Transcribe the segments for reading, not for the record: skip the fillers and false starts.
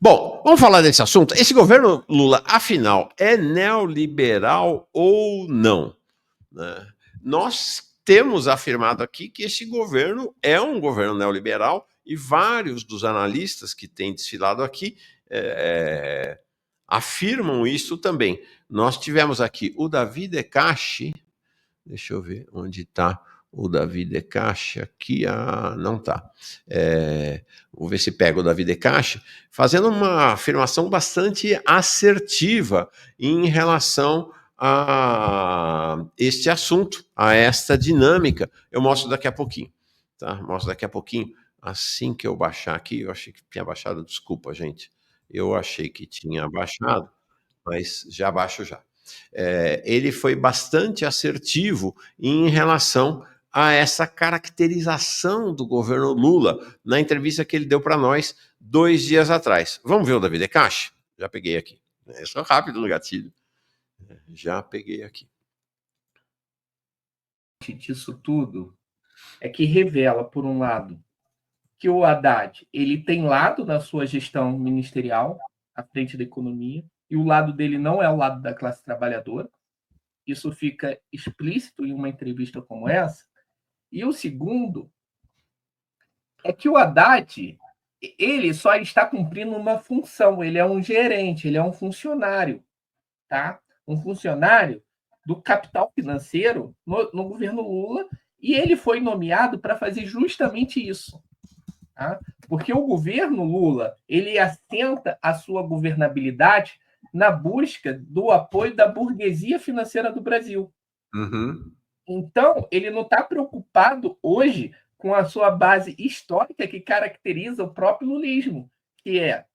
Bom, vamos falar desse assunto. Esse governo Lula, afinal, é neoliberal ou não? Né? Nós temos afirmado aqui que esse governo é um governo neoliberal e vários dos analistas que têm desfilado aqui afirmam isso também. Nós tivemos aqui o Davi De Cache, deixa eu ver onde está o Davi De Cache aqui, não está. Vou ver se pega o Davi De Cache, fazendo uma afirmação bastante assertiva em relação a este assunto, a esta dinâmica. Eu mostro daqui a pouquinho, tá? Mostro daqui a pouquinho, assim que eu baixar aqui. Eu achei que tinha baixado, desculpa, gente. Eu achei que tinha baixado, mas já baixo já. Ele foi bastante assertivo em relação a essa caracterização do governo Lula na entrevista que ele deu para nós 2 dias atrás. Vamos ver o Davi De Cache? Já peguei aqui. Eu sou rápido no gatilho. Já peguei aqui. Disso tudo é que revela, por um lado, que o Haddad ele tem lado na sua gestão ministerial à frente da economia, e o lado dele não é o lado da classe trabalhadora. Isso fica explícito em uma entrevista como essa. E o segundo é que o Haddad ele só está cumprindo uma função, ele é um gerente, ele é um funcionário, tá? Um funcionário do capital financeiro no governo Lula, e ele foi nomeado para fazer justamente isso. Tá? Porque o governo Lula ele assenta a sua governabilidade na busca do apoio da burguesia financeira do Brasil. Uhum. Então, ele não está preocupado hoje com a sua base histórica que caracteriza o próprio lulismo, que é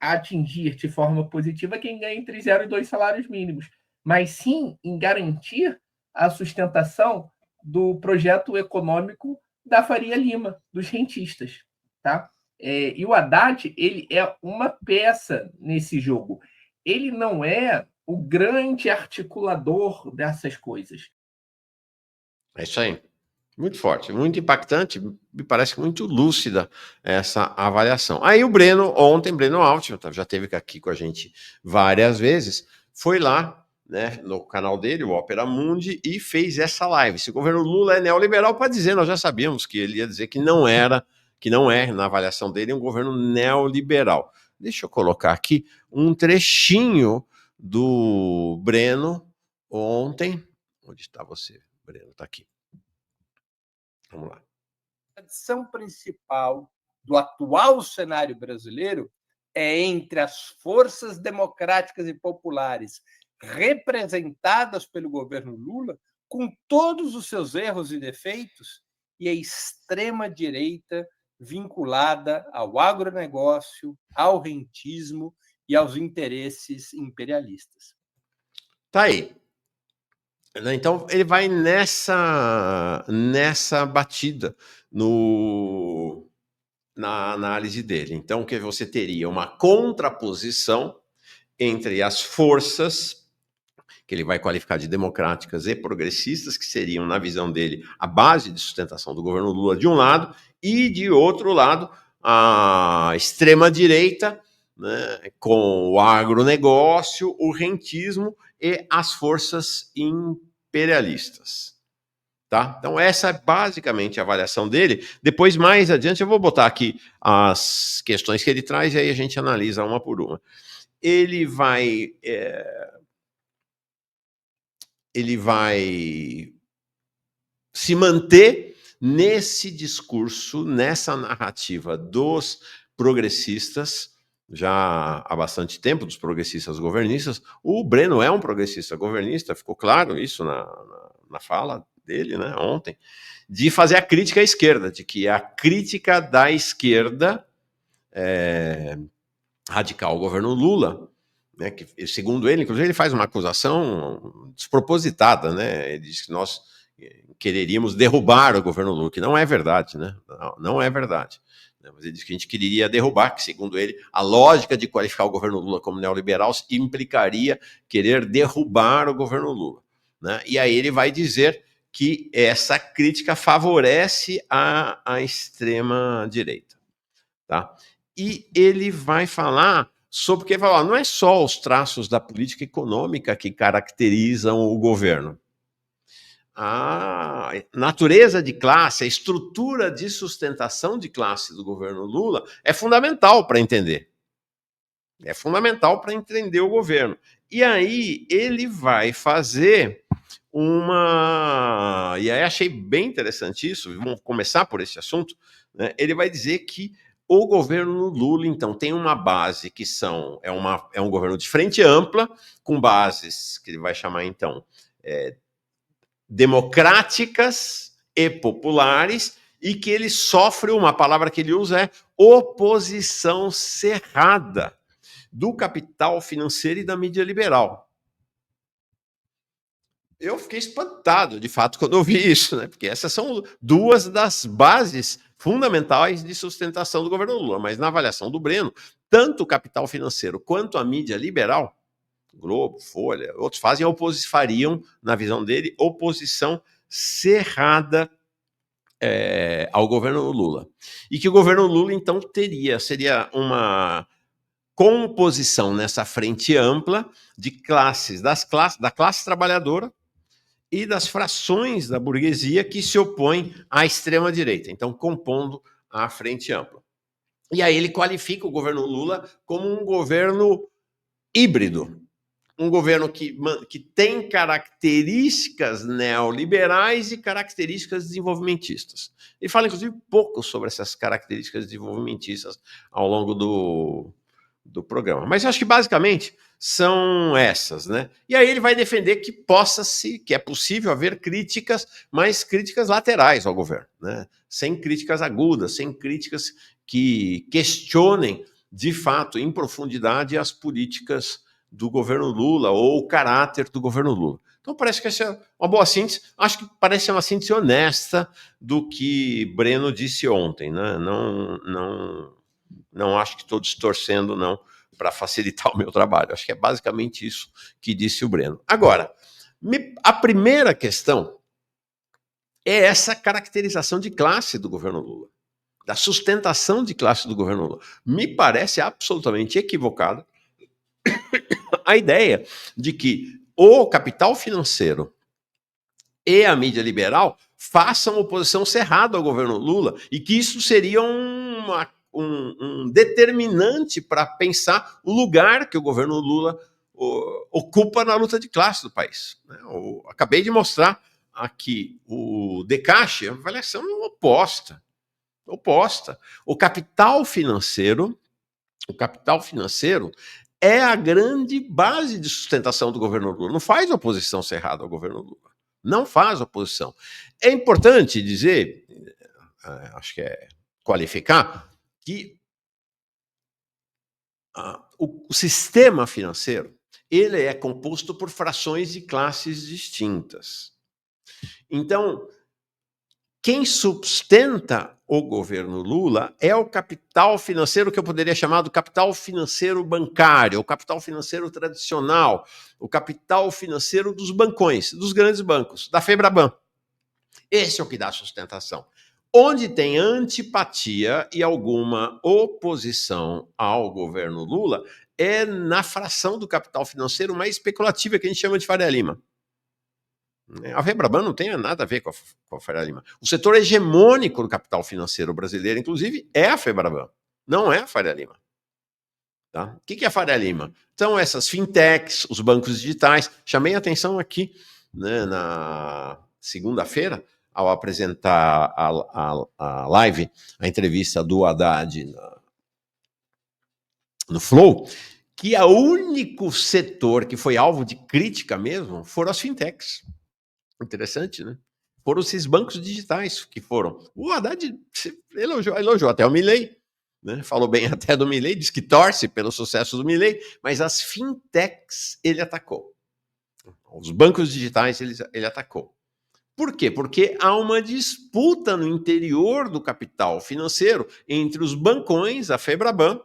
atingir de forma positiva quem ganha entre 0 e 2 salários mínimos, mas sim em garantir a sustentação do projeto econômico da Faria Lima, dos rentistas. Tá? E o Haddad ele é uma peça nesse jogo. Ele não é o grande articulador dessas coisas. É isso aí. Muito forte, muito impactante, me parece muito lúcida essa avaliação. Aí o Breno, ontem, Breno Altman, já esteve aqui com a gente várias vezes, foi lá, né, no canal dele, o Opera Mundi, e fez essa live. Se o governo Lula é neoliberal, para dizer, nós já sabíamos que ele ia dizer que não era, que não é, na avaliação dele, um governo neoliberal. Deixa eu colocar aqui um trechinho do Breno ontem. Onde está você, Breno? Está aqui. Vamos lá. A tradição principal do atual cenário brasileiro é entre as forças democráticas e populares representadas pelo governo Lula, com todos os seus erros e defeitos, e a extrema-direita vinculada ao agronegócio, ao rentismo e aos interesses imperialistas. Tá aí. Então, ele vai nessa batida na análise dele. Então, que você teria uma contraposição entre as forças, que ele vai qualificar de democráticas e progressistas, que seriam, na visão dele, a base de sustentação do governo Lula, de um lado, e, de outro lado, a extrema-direita, né, com o agronegócio, o rentismo e as forças imperialistas. Tá? Então, essa é basicamente a avaliação dele. Depois, mais adiante, eu vou botar aqui as questões que ele traz e aí a gente analisa uma por uma. Ele vai se manter nesse discurso, nessa narrativa dos progressistas, já há bastante tempo, dos progressistas governistas. O Breno é um progressista governista, ficou claro isso na fala dele, né, ontem, de fazer a crítica à esquerda, de que a crítica da esquerda radical ao governo Lula, né, que, segundo ele, inclusive, ele faz uma acusação despropositada, né? Ele diz que nós quereríamos derrubar o governo Lula, que não é verdade, né? Não é verdade. Mas ele diz que a gente queria derrubar, que, segundo ele, a lógica de qualificar o governo Lula como neoliberal implicaria querer derrubar o governo Lula, né? E aí ele vai dizer que essa crítica favorece a extrema-direita, tá? e ele vai falar sobre que não é só os traços da política econômica que caracterizam o governo. A natureza de classe, a estrutura de sustentação de classe do governo Lula é fundamental para entender. É fundamental para entender o governo. E aí ele vai fazer uma... E aí achei bem interessante isso, vamos começar por esse assunto, né? Ele vai dizer que o governo Lula, então, tem uma base que é um governo de frente ampla, com bases que ele vai chamar, então, democráticas e populares, e que ele sofre, uma palavra que ele usa é oposição cerrada do capital financeiro e da mídia liberal. Eu fiquei espantado, de fato, quando eu vi isso, né? Porque essas são duas das bases fundamentais de sustentação do governo Lula. Mas na avaliação do Breno, tanto o capital financeiro quanto a mídia liberal, Globo, Folha, outros fariam, na visão dele, oposição cerrada ao governo Lula. E que o governo Lula, então, seria uma composição nessa frente ampla de classes, da classe trabalhadora e das frações da burguesia que se opõem à extrema-direita, então compondo a frente ampla. E aí ele qualifica o governo Lula como um governo híbrido, um governo que tem características neoliberais e características desenvolvimentistas. Ele fala, inclusive, pouco sobre essas características desenvolvimentistas ao longo do programa. Mas eu acho que, basicamente, são essas, né? E aí ele vai defender que é possível haver críticas, mas críticas laterais ao governo, né? Sem críticas agudas, sem críticas que questionem, de fato, em profundidade, as políticas do governo Lula ou o caráter do governo Lula. Então parece que essa é uma boa síntese, acho que parece uma síntese honesta do que Breno disse ontem, né? Não acho que estou distorcendo, não, para facilitar o meu trabalho. Acho que é basicamente isso que disse o Breno. Agora, a primeira questão é essa caracterização de classe do governo Lula, da sustentação de classe do governo Lula. Me parece absolutamente equivocada a ideia de que o capital financeiro e a mídia liberal façam oposição cerrada ao governo Lula e que isso seria um determinante para pensar o lugar que o governo Lula ocupa na luta de classe do país. Eu acabei de mostrar aqui o Decache, a avaliação oposta. O capital financeiro é a grande base de sustentação do governo Lula. Não faz oposição cerrada ao governo Lula. Não faz oposição. É importante dizer, acho que é qualificar, que o sistema financeiro ele é composto por frações de classes distintas. Então, quem sustenta o governo Lula é o capital financeiro que eu poderia chamar do capital financeiro bancário, o capital financeiro tradicional, o capital financeiro dos bancões, dos grandes bancos, da Febraban. Esse é o que dá sustentação. Onde tem antipatia e alguma oposição ao governo Lula é na fração do capital financeiro mais especulativa, que a gente chama de Faria Lima. A Febraban não tem nada a ver com a Faria Lima. O setor hegemônico do capital financeiro brasileiro, inclusive, é a Febraban, não é a Faria Lima. Tá? O que é a Faria Lima? Então, essas fintechs, os bancos digitais. Chamei a atenção aqui, né, na segunda-feira, ao apresentar a live, a entrevista do Haddad no Flow, que o único setor que foi alvo de crítica mesmo foram as fintechs. Interessante, né? Foram esses bancos digitais que foram. O Haddad elogiou até o Milei, né? Falou bem até do Milei, disse que torce pelo sucesso do Milei, mas as fintechs ele atacou. Os bancos digitais ele atacou. Por quê? Porque há uma disputa no interior do capital financeiro entre os bancões, a Febraban,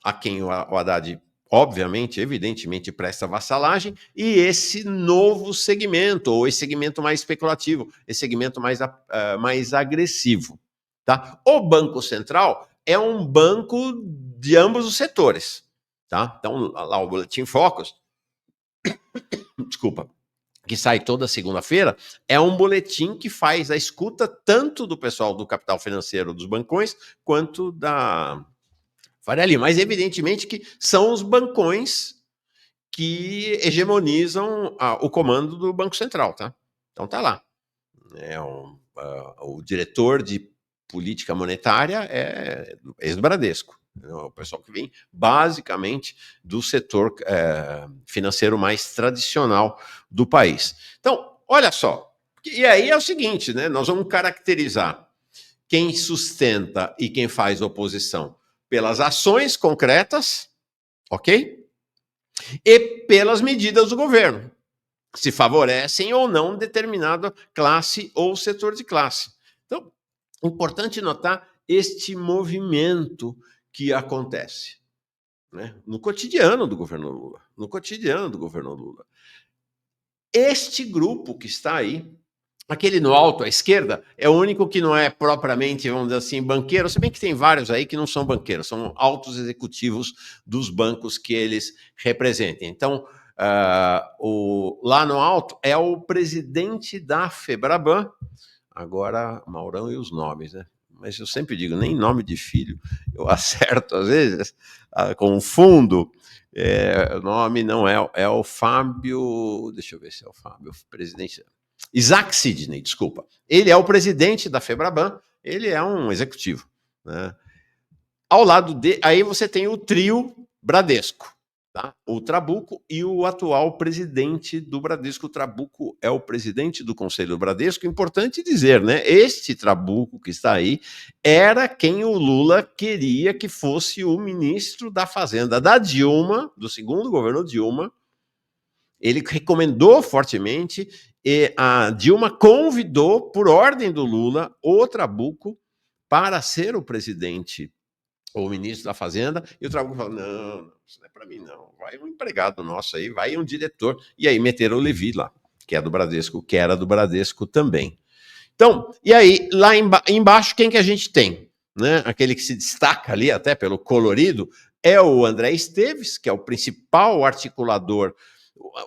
a quem o Haddad obviamente, evidentemente, presta vassalagem, e esse novo segmento, ou esse segmento mais especulativo, esse segmento mais agressivo. Tá? O Banco Central é um banco de ambos os setores, tá? Então, lá o Boletim Focus, desculpa, que sai toda segunda-feira, é um boletim que faz a escuta tanto do pessoal do capital financeiro dos bancões, quanto da Faria Lima. Mas, evidentemente, que são os bancões que hegemonizam o comando do Banco Central, tá? Então, tá lá. O diretor de política monetária é ex-Bradesco. O pessoal que vem basicamente do setor financeiro mais tradicional do país. Então, olha só. E aí é o seguinte, né? Nós vamos caracterizar quem sustenta e quem faz oposição pelas ações concretas, ok? E pelas medidas do governo, se favorecem ou não determinada classe ou setor de classe. Então, importante notar este movimento que acontece, né, no cotidiano do governo Lula. No cotidiano do governo Lula. Este grupo que está aí, aquele no alto à esquerda, é o único que não é propriamente, vamos dizer assim, banqueiro, se bem que tem vários aí que não são banqueiros, são altos executivos dos bancos que eles representem. Então, lá no alto é o presidente da Febraban, agora Maurão e os nomes, né? Mas eu sempre digo, nem nome de filho eu acerto, às vezes, confundo. O nome não é o Fábio, deixa eu ver se é o Fábio, presidente. Isaac Sidney, desculpa. Ele é o presidente da Febraban, ele é um executivo, né? Ao lado dele, aí você tem o trio Bradesco, tá? O Trabuco e o atual presidente do Bradesco. O Trabuco é o presidente do Conselho do Bradesco. Importante dizer, né? Este Trabuco que está aí era quem o Lula queria que fosse o ministro da Fazenda da Dilma, do segundo governo Dilma. Ele recomendou fortemente e a Dilma convidou, por ordem do Lula, o Trabuco para ser o presidente ou ministro da Fazenda, e o Trabuco falou, não, isso não é para mim não, vai um empregado nosso aí, vai um diretor, e aí meteram o Levi lá, que é do Bradesco, que era do Bradesco também. Então, e aí, lá embaixo, quem que a gente tem? Né? Aquele que se destaca ali, até pelo colorido, é o André Esteves, que é o principal articulador.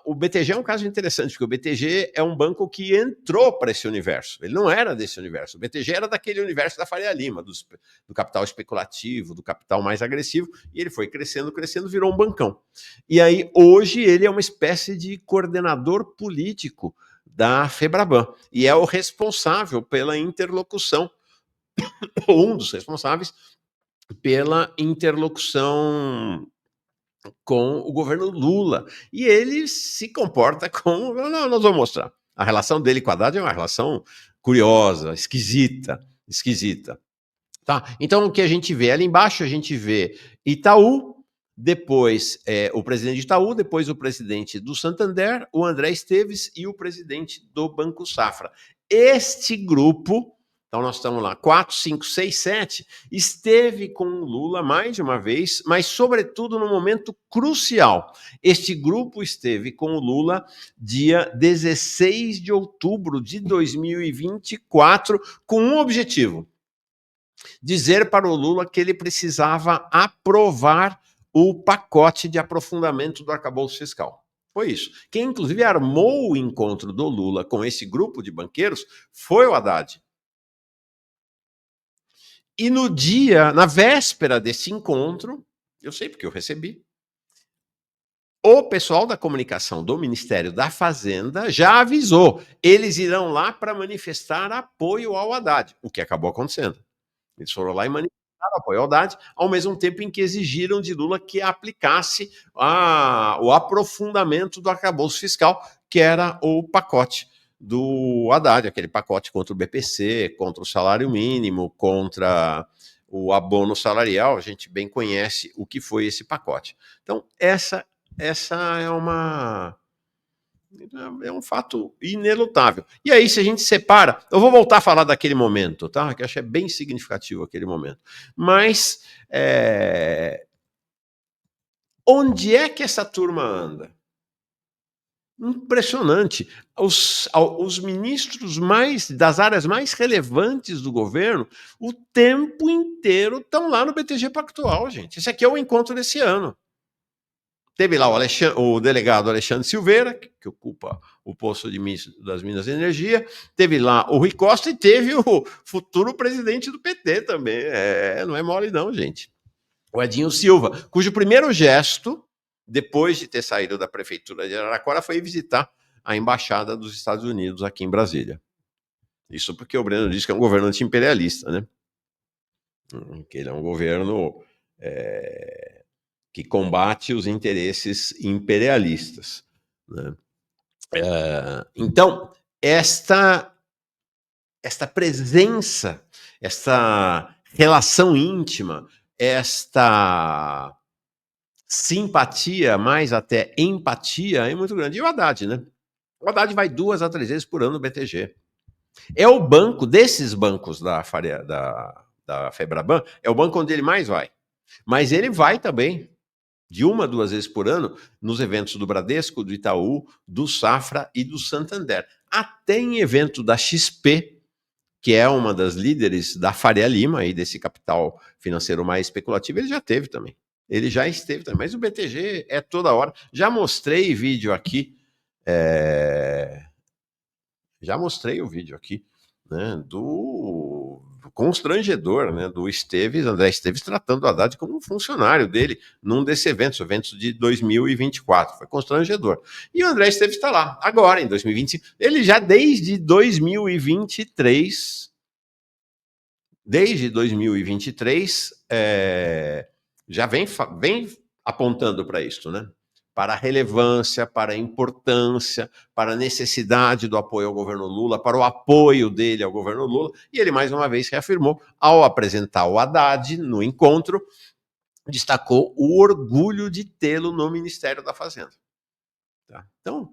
O BTG é um caso interessante, porque o BTG é um banco que entrou para esse universo. Ele não era desse universo. O BTG era daquele universo da Faria Lima, do capital especulativo, do capital mais agressivo, e ele foi crescendo, crescendo, virou um bancão. E aí, hoje, ele é uma espécie de coordenador político da Febraban, e é o responsável pela interlocução, ou um dos responsáveis pela interlocução com o governo Lula. E ele se comporta como... Nós vamos mostrar. A relação dele com a Haddad é uma relação curiosa, esquisita. Tá? Então, o que a gente vê ali embaixo, a gente vê Itaú, depois o presidente de Itaú, depois o presidente do Santander, o André Esteves e o presidente do Banco Safra. Este grupo, então nós estamos lá, 4, 5, 6, 7, esteve com o Lula mais de uma vez, mas sobretudo no momento crucial. Este grupo esteve com o Lula dia 16 de outubro de 2024, com um objetivo: dizer para o Lula que ele precisava aprovar o pacote de aprofundamento do arcabouço fiscal. Foi isso. Quem, inclusive, armou o encontro do Lula com esse grupo de banqueiros foi o Haddad. E no dia, na véspera desse encontro, eu sei porque eu recebi, o pessoal da comunicação do Ministério da Fazenda já avisou, eles irão lá para manifestar apoio ao Haddad, o que acabou acontecendo. Eles foram lá e manifestaram apoio ao Haddad, ao mesmo tempo em que exigiram de Lula que aplicasse o aprofundamento do arcabouço fiscal, que era o pacote do Haddad, aquele pacote contra o BPC, contra o salário mínimo, contra o abono salarial. A gente bem conhece o que foi esse pacote. Então, essa é um fato inelutável. E aí, se a gente separa, eu vou voltar a falar daquele momento, tá? Que eu achei bem significativo aquele momento. Mas onde é que essa turma anda? Impressionante. Os ministros das áreas mais relevantes do governo, o tempo inteiro estão lá no BTG Pactual, gente. Esse aqui é o encontro desse ano. Teve lá o delegado Alexandre Silveira, que ocupa o posto das Minas de Energia, teve lá o Rui Costa e teve o futuro presidente do PT também. Não é mole não, gente. O Edinho Silva, cujo primeiro gesto, depois de ter saído da prefeitura de Araraquara, foi visitar a embaixada dos Estados Unidos aqui em Brasília. Isso porque o Breno disse que é um governo anti-imperialista, né? Que ele é um governo que combate os interesses imperialistas, né? Então, esta presença, esta relação íntima, esta simpatia, mais até empatia, é muito grande. E o Haddad, né? O Haddad vai 2 a 3 vezes por ano no BTG. É o banco, desses bancos da FEBRABAN, é o banco onde ele mais vai. Mas ele vai também, de 1 a 2 vezes por ano, nos eventos do Bradesco, do Itaú, do Safra e do Santander. Até em evento da XP, que é uma das líderes da Faria Lima, aí desse capital financeiro mais especulativo, ele já teve também. Ele já esteve também. Mas o BTG é toda hora. Já mostrei vídeo aqui. Já mostrei o vídeo aqui, né, do constrangedor, né, do André Esteves, tratando o Haddad como um funcionário dele num desses eventos de 2024. Foi constrangedor. E o André Esteves está lá, agora, em 2025. Ele já desde 2023, já vem apontando para isso, né? Para a relevância, para a importância, para a necessidade do apoio ao governo Lula, para o apoio dele ao governo Lula, e ele mais uma vez reafirmou, ao apresentar o Haddad no encontro, destacou o orgulho de tê-lo no Ministério da Fazenda. Tá? Então,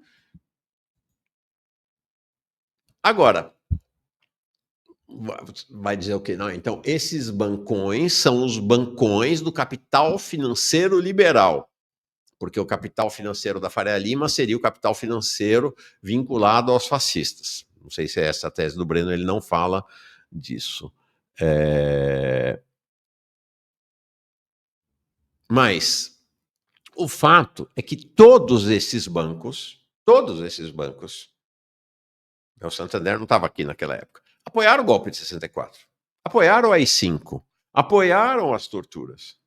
agora, vai dizer o quê? Não, então, esses bancões são os bancões do capital financeiro liberal, porque o capital financeiro da Faria Lima seria o capital financeiro vinculado aos fascistas. Não sei se é essa a tese do Breno, ele não fala disso. Mas o fato é que todos esses bancos, o Santander não estava aqui naquela época, apoiaram o golpe de 64, apoiaram o AI-5, apoiaram as torturas.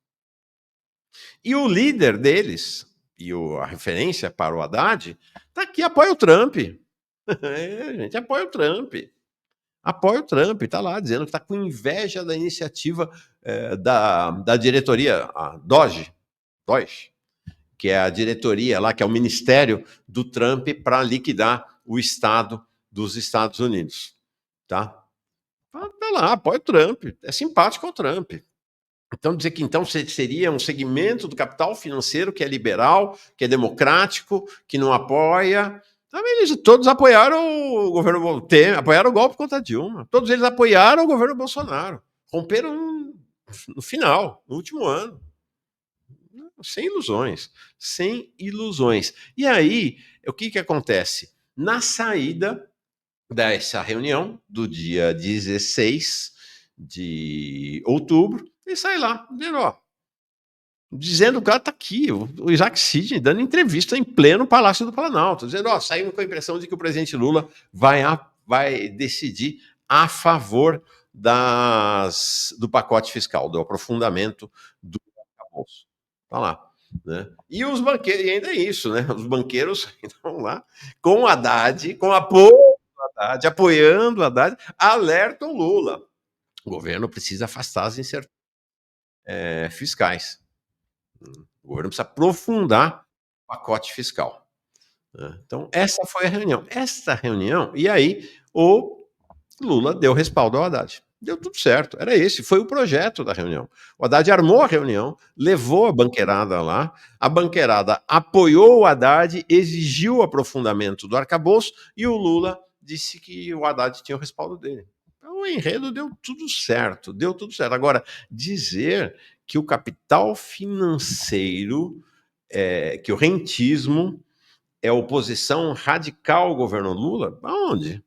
E o líder deles, e a referência para o Haddad, está aqui, apoia o Trump. Gente, apoia o Trump. Apoia o Trump, está lá dizendo que está com inveja da iniciativa da diretoria, a DOGE, que é a diretoria lá, que é o ministério do Trump para liquidar o Estado dos Estados Unidos. Tá lá, apoia o Trump, é simpático ao Trump. Então, dizer que então seria um segmento do capital financeiro que é liberal, que é democrático, que não apoia. Eles todos apoiaram o governo Temer, apoiaram o golpe contra a Dilma. Todos eles apoiaram o governo Bolsonaro. Romperam no final, no último ano. Sem ilusões. Sem ilusões. E aí, o que acontece? Na saída dessa reunião, do dia 16 de outubro, ele sai lá, dizendo que o cara está aqui, o Isaac Sidney, dando entrevista em pleno Palácio do Planalto, dizendo, saímos com a impressão de que o presidente Lula vai decidir a favor do pacote fiscal, do aprofundamento do arcabouço. Está lá. Né? E os banqueiros, e ainda é isso, né? Os banqueiros estão lá com o Haddad, com apoio do Haddad, apoiando o Haddad, alertam Lula. O governo precisa afastar as incertezas fiscais. O governo precisa aprofundar o pacote fiscal. Então, essa foi a reunião. E aí, o Lula deu respaldo ao Haddad. Deu tudo certo. Era esse, foi o projeto da reunião. O Haddad armou a reunião, levou a banqueirada lá, a banqueirada apoiou o Haddad, exigiu o aprofundamento do arcabouço e o Lula disse que o Haddad tinha o respaldo dele. Então, o enredo deu tudo certo. Agora, dizer que o capital financeiro, que o rentismo é oposição radical ao governo Lula? Aonde?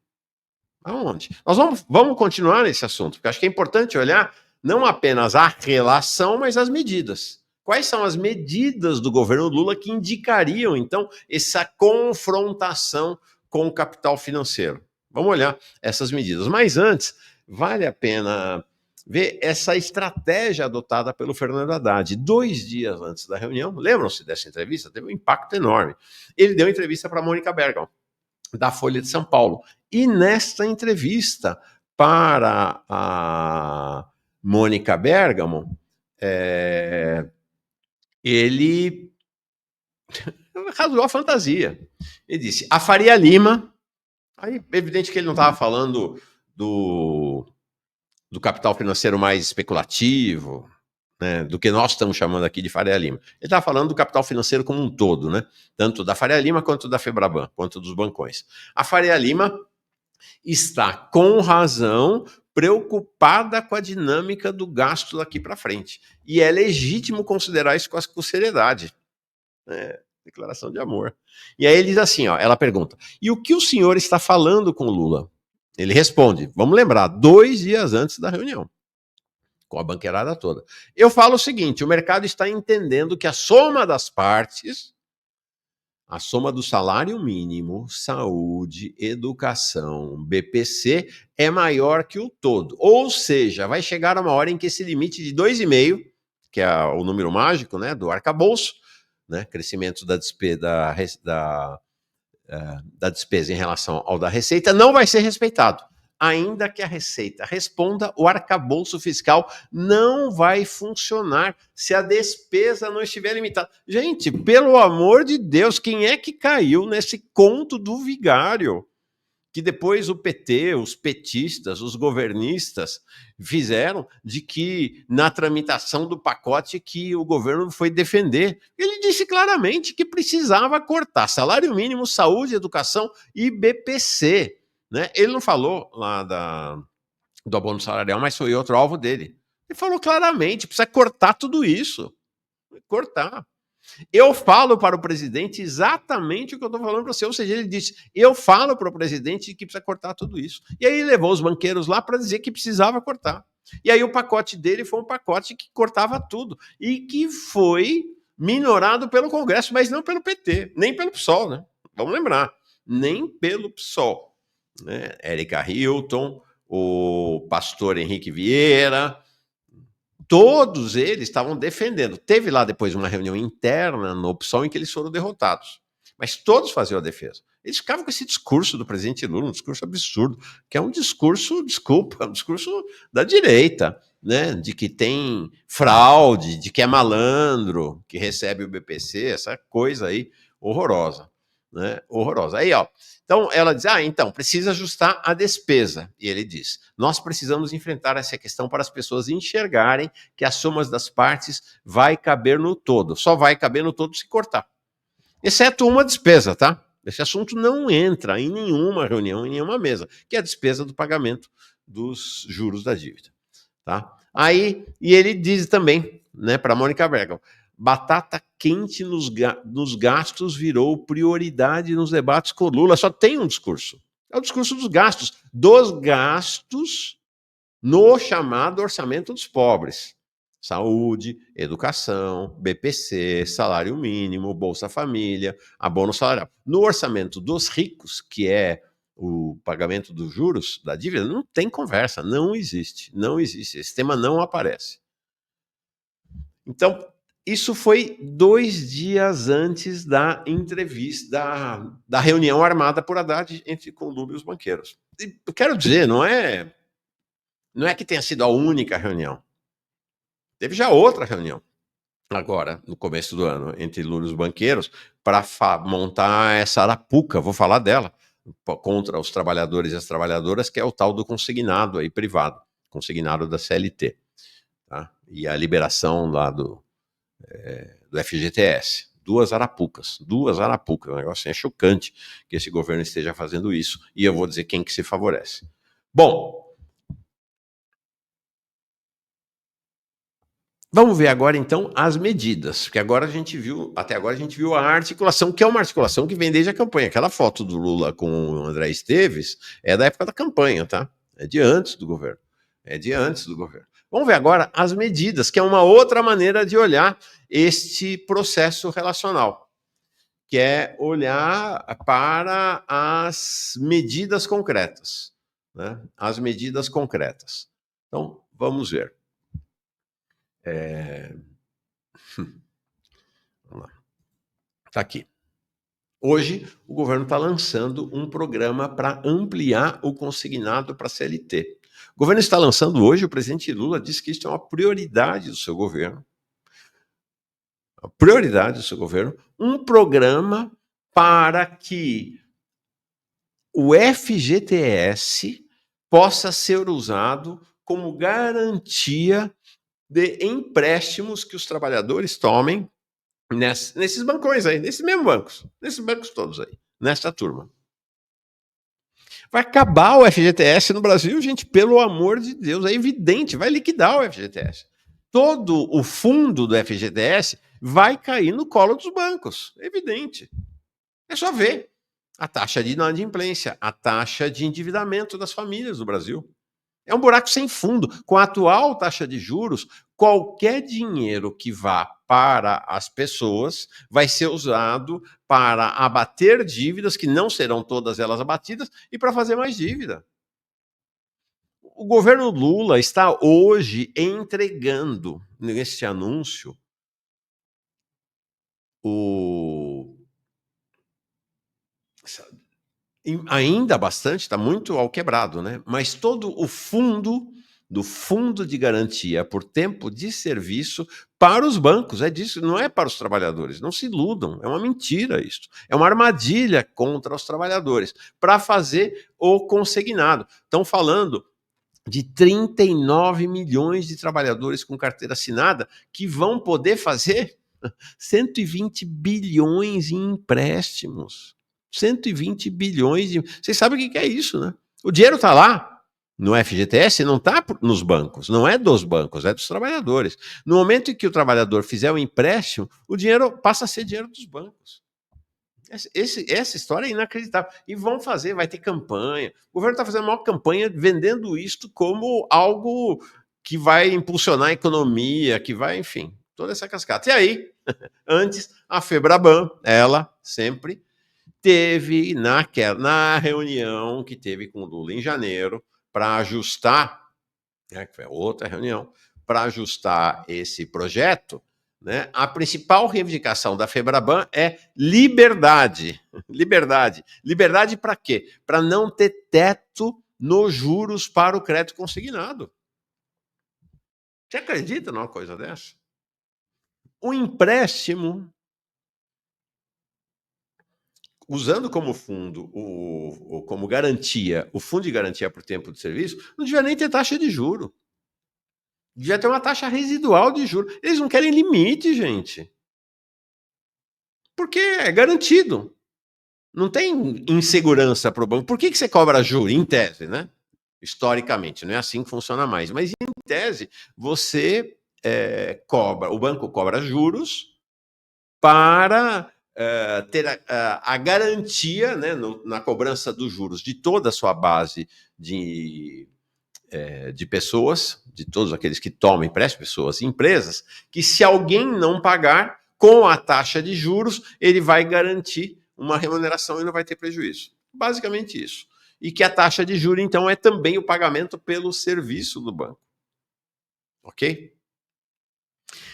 Nós vamos continuar nesse assunto, porque acho que é importante olhar não apenas a relação, mas as medidas. Quais são as medidas do governo Lula que indicariam, então, essa confrontação com o capital financeiro? Vamos olhar essas medidas. Mas antes, vale a pena ver essa estratégia adotada pelo Fernando Haddad. 2 dias antes da reunião, lembram-se dessa entrevista? Teve um impacto enorme. Ele deu entrevista para a Mônica Bergamo, da Folha de São Paulo. E nesta entrevista para a Mônica Bergamo, ele rasgou a fantasia. Ele disse, a Faria Lima, aí é evidente que ele não estava falando do capital financeiro mais especulativo, né, do que nós estamos chamando aqui de Faria Lima. Ele estava falando do capital financeiro como um todo, né, tanto da Faria Lima quanto da Febraban, quanto dos bancões. A Faria Lima está, com razão, preocupada com a dinâmica do gasto daqui para frente. E é legítimo considerar isso com seriedade. Declaração de amor. E aí ele diz assim, ó, ela pergunta, e o que o senhor está falando com o Lula? Ele responde, vamos lembrar, 2 dias antes da reunião, com a banqueirada toda. Eu falo o seguinte, o mercado está entendendo que a soma das partes, a soma do salário mínimo, saúde, educação, BPC, é maior que o todo. Ou seja, vai chegar uma hora em que esse limite de 2,5, que é o número mágico, né, do arcabouço, né, crescimento da despesa em relação ao da receita, não vai ser respeitado. Ainda que a receita responda, o arcabouço fiscal não vai funcionar se a despesa não estiver limitada. Gente, pelo amor de Deus, quem é que caiu nesse conto do vigário? Que depois o PT, os petistas, os governistas fizeram de que na tramitação do pacote que o governo foi defender. Ele disse claramente que precisava cortar salário mínimo, saúde, educação e BPC. Né? Ele não falou lá do abono salarial, mas foi outro alvo dele. Ele falou claramente, precisa cortar tudo isso. Cortar. Eu falo para o presidente exatamente o que eu estou falando para você. Ou seja, ele disse, eu falo para o presidente que precisa cortar tudo isso. E aí ele levou os banqueiros lá para dizer que precisava cortar. E aí o pacote dele foi um pacote que cortava tudo. E que foi minorado pelo Congresso, mas não pelo PT, nem pelo PSOL, né? Vamos lembrar, nem pelo PSOL. Né? Érica Hilton, o pastor Henrique Vieira, todos eles estavam defendendo. Teve lá depois uma reunião interna no PSOL em que eles foram derrotados. Mas todos faziam a defesa. Eles ficavam com esse discurso do presidente Lula, um discurso absurdo, que é um discurso, desculpa, um discurso da direita, né? De que tem fraude, de que é malandro, que recebe o BPC, essa coisa aí horrorosa. Né? Horrorosa. Aí, ó. Então, ela diz, então, precisa ajustar a despesa. E ele diz, nós precisamos enfrentar essa questão para as pessoas enxergarem que as somas das partes vai caber no todo. Só vai caber no todo se cortar. Exceto uma despesa, tá? Esse assunto não entra em nenhuma reunião, em nenhuma mesa, que é a despesa do pagamento dos juros da dívida. Tá? Aí, e ele diz também, né, para a Mônica Bergamo, batata quente nos gastos virou prioridade nos debates com Lula. Só tem um discurso. É o discurso dos gastos no chamado orçamento dos pobres. Saúde, educação, BPC, salário mínimo, Bolsa Família, abono salarial. No orçamento dos ricos, que é o pagamento dos juros da dívida, não tem conversa, não existe. Não existe. Esse tema não aparece. Então, isso foi 2 dias antes da entrevista, da reunião armada por Haddad com Lula e os banqueiros. E eu quero dizer, não é que tenha sido a única reunião. Teve já outra reunião, agora, no começo do ano, entre Lula e os banqueiros, para montar essa arapuca, vou falar dela, contra os trabalhadores e as trabalhadoras, que é o tal do consignado aí privado, consignado da CLT. Tá? E a liberação lá do FGTS. Duas arapucas. O negócio é chocante que esse governo esteja fazendo isso. E eu vou dizer quem que se favorece. Bom, Vamos ver agora, então, as medidas, porque agora até agora a gente viu a articulação, que é uma articulação que vem desde a campanha. Aquela foto do Lula com o André Esteves é da época da campanha, tá? É de antes do governo. Vamos ver agora as medidas, que é uma outra maneira de olhar este processo relacional, que é olhar para as medidas concretas, né? As medidas concretas. Então, vamos ver. Vamos lá. Está aqui. Hoje, o governo está lançando um programa para ampliar o consignado para a CLT. O governo está lançando hoje, o presidente Lula disse que isso é uma prioridade do seu governo. A prioridade do seu governo, um programa para que o FGTS possa ser usado como garantia de empréstimos que os trabalhadores tomem nesses bancões aí, nesses bancos todos aí, nessa turma. Vai acabar o FGTS no Brasil, gente, pelo amor de Deus, é evidente, vai liquidar o FGTS. Todo o fundo do FGTS vai cair no colo dos bancos, é evidente. É só ver a taxa de inadimplência, a taxa de endividamento das famílias do Brasil. É um buraco sem fundo. Com a atual taxa de juros, qualquer dinheiro que vá para as pessoas vai ser usado para abater dívidas, que não serão todas elas abatidas, e para fazer mais dívida. O governo Lula está hoje entregando, nesse anúncio, ainda bastante, está muito ao quebrado, né? Mas todo o fundo de garantia por tempo de serviço para os bancos, é disso, não é para os trabalhadores, não se iludam, é uma mentira isso, é uma armadilha contra os trabalhadores, para fazer o consignado. Estão falando de 39 milhões de trabalhadores com carteira assinada que vão poder fazer 120 bilhões em empréstimos. 120 bilhões de... Vocês sabem o que é isso, né? O dinheiro está lá no FGTS, não está nos bancos, não é dos bancos, é dos trabalhadores. No momento em que o trabalhador fizer o empréstimo, o dinheiro passa a ser dinheiro dos bancos. Essa história é inacreditável. E vão fazer, vai ter campanha. O governo está fazendo uma maior campanha vendendo isto como algo que vai impulsionar a economia, que vai, enfim, toda essa cascata. E aí, antes, a Febraban, ela sempre teve na reunião que teve com o Lula em janeiro, para ajustar, né, que foi outra reunião, para ajustar esse projeto, né, a principal reivindicação da Febraban é liberdade. Liberdade. Liberdade para quê? Para não ter teto nos juros para o crédito consignado. Você acredita numa coisa dessa? O empréstimo, usando como fundo, como garantia, o fundo de garantia por tempo de serviço, não devia nem ter taxa de juro. Devia ter uma taxa residual de juros. Eles não querem limite, gente. Porque é garantido. Não tem insegurança para o banco. Por que você cobra juros? Em tese, né? Historicamente, não é assim que funciona mais. Mas em tese, você cobra, o banco cobra juros para ter a garantia, né, na cobrança dos juros de toda a sua base de pessoas, de todos aqueles que tomam empréstimo, pessoas e empresas, que se alguém não pagar, com a taxa de juros, ele vai garantir uma remuneração e não vai ter prejuízo. Basicamente isso. E que a taxa de juros, então, é também o pagamento pelo serviço do banco. Ok?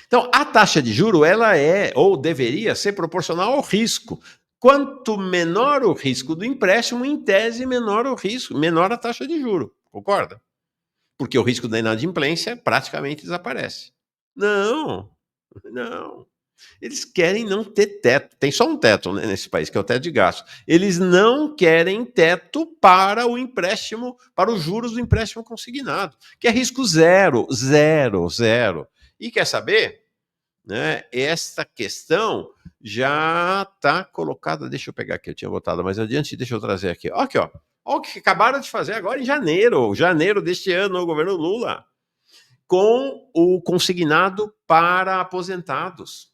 Então, a taxa de juros, ela é, ou deveria ser proporcional ao risco. Quanto menor o risco do empréstimo, em tese, menor o risco, menor a taxa de juros. Concorda? Porque o risco da inadimplência praticamente desaparece. Não. Eles querem não ter teto. Tem só um teto, né, nesse país, que é o teto de gasto. Eles não querem teto para o empréstimo, para os juros do empréstimo consignado, que é risco zero. E quer saber? Né, esta questão já está colocada. Deixa eu pegar aqui, eu tinha botado mais adiante, deixa eu trazer aqui. Olha o que acabaram de fazer agora em janeiro deste ano, o governo Lula. com o consignado para aposentados.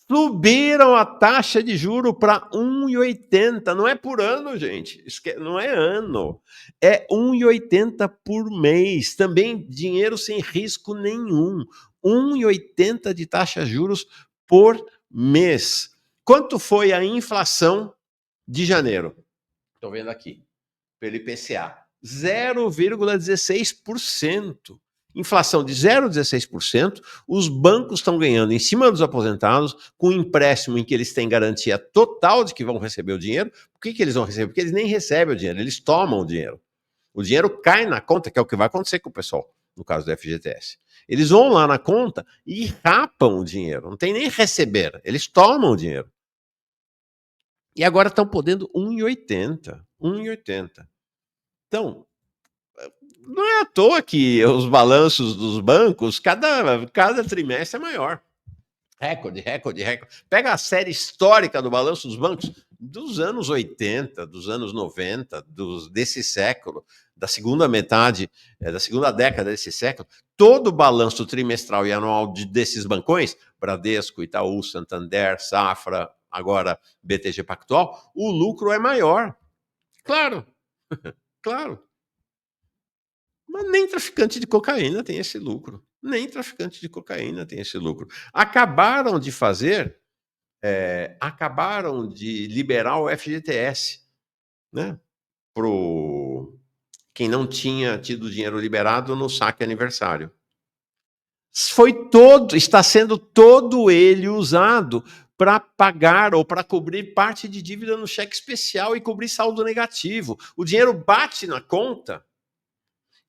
Subiram a taxa de juro para 1,80. Não é por ano, gente. Não é ano. É 1,80 por mês. Também dinheiro sem risco nenhum. 1,80 de taxa de juros por mês. Quanto foi a inflação de janeiro? Estou vendo aqui, pelo IPCA. 0,16%. Inflação de 0,16%, os bancos estão ganhando em cima dos aposentados, com um empréstimo em que eles têm garantia total de que vão receber o dinheiro. Por que eles vão receber? Porque eles nem recebem o dinheiro, eles tomam o dinheiro. O dinheiro cai na conta, que é o que vai acontecer com o pessoal, no caso do FGTS. Eles vão lá na conta e rapam o dinheiro, não tem nem receber, eles tomam o dinheiro. E agora estão podendo 1,80. 1,80. Então, não é à toa que os balanços dos bancos, cada trimestre é maior. Recorde. Pega a série histórica do balanço dos bancos dos anos 80, dos anos 90, desse século, da segunda metade, da segunda década desse século. Todo o balanço trimestral e anual desses bancões, Bradesco, Itaú, Santander, Safra, agora BTG Pactual, o lucro é maior. Claro. Claro. Mas nem traficante de cocaína tem esse lucro. Nem traficante de cocaína tem esse lucro. Acabaram de liberar o FGTS, né? Para quem não tinha tido dinheiro liberado no saque aniversário. Está sendo todo ele usado para pagar ou para cobrir parte de dívida no cheque especial e cobrir saldo negativo. O dinheiro bate na conta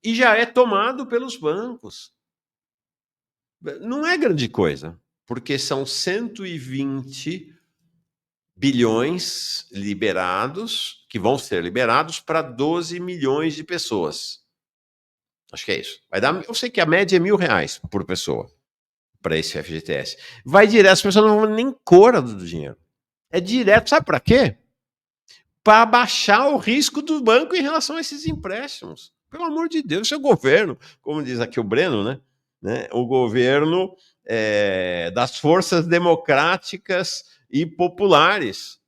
e já é tomado pelos bancos. Não é grande coisa, porque são 120 bilhões liberados, que vão ser liberados para 12 milhões de pessoas. Acho que é isso. Eu sei que a média é R$1.000 por pessoa para esse FGTS. Vai direto, as pessoas não vão nem cora do dinheiro. É direto, sabe para quê? Para baixar o risco do banco em relação a esses empréstimos. Pelo amor de Deus, seu governo, como diz aqui o Breno, né? O governo das forças democráticas e populares.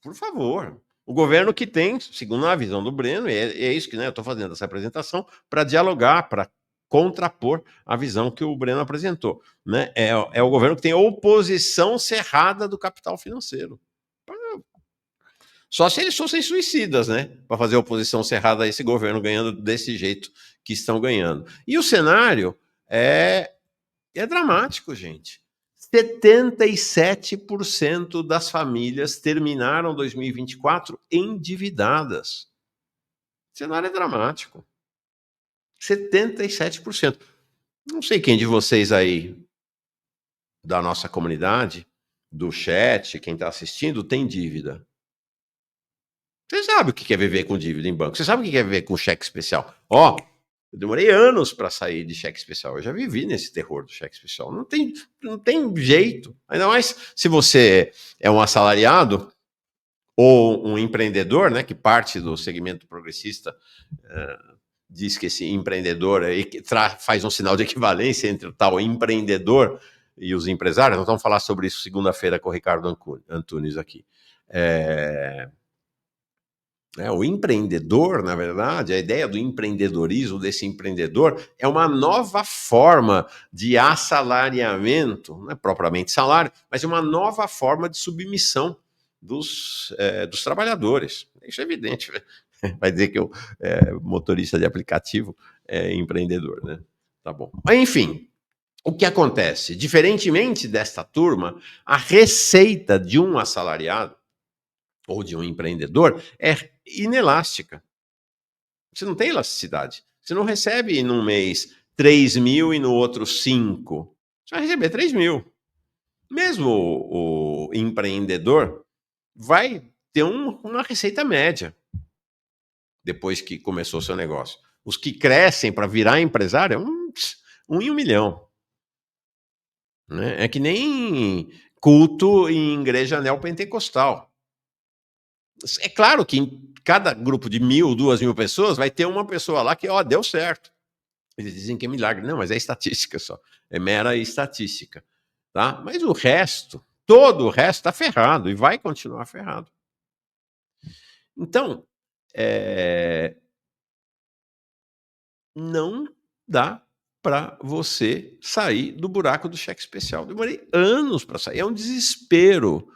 Por favor. O governo que tem, segundo a visão do Breno, é isso que eu estou fazendo essa apresentação, para dialogar, para contrapor a visão que o Breno apresentou. Né? É o governo que tem oposição cerrada do capital financeiro. Só se eles fossem suicidas, né? Para fazer oposição cerrada a esse governo ganhando desse jeito que estão ganhando. E o cenário é dramático, gente. 77% das famílias terminaram 2024 endividadas. O cenário é dramático. 77%. Não sei quem de vocês aí da nossa comunidade, do chat, quem está assistindo, tem dívida. Você sabe o que é viver com dívida em banco. Você sabe o que é viver com cheque especial. Eu demorei anos para sair de cheque especial. Eu já vivi nesse terror do cheque especial. Não tem jeito. Ainda mais se você é um assalariado ou um empreendedor, né, que parte do segmento progressista diz que esse empreendedor faz um sinal de equivalência entre o tal empreendedor e os empresários. Nós vamos falar sobre isso segunda-feira com o Ricardo Antunes aqui. O empreendedor, na verdade, a ideia do empreendedorismo, desse empreendedor, é uma nova forma de assalariamento, não é propriamente salário, mas é uma nova forma de submissão dos trabalhadores. Isso é evidente. Vai dizer que o motorista de aplicativo é empreendedor, né? Tá bom. Mas, enfim, o que acontece? Diferentemente desta turma, a receita de um assalariado ou de um empreendedor é inelástica. Você não tem elasticidade. Você não recebe num mês 3 mil e no outro 5. Você vai receber 3 mil. Mesmo o empreendedor vai ter uma receita média depois que começou o seu negócio. Os que crescem para virar empresário, 1 em 1 milhão. Né? É que nem culto em igreja neopentecostal. É claro que em cada grupo de 1.000, 2.000 pessoas vai ter uma pessoa lá que, deu certo. Eles dizem que é milagre. Não, mas é estatística só. É mera estatística. Tá? Mas o resto, todo o resto está ferrado e vai continuar ferrado. Então, não dá para você sair do buraco do cheque especial. Demorei anos para sair. É um desespero.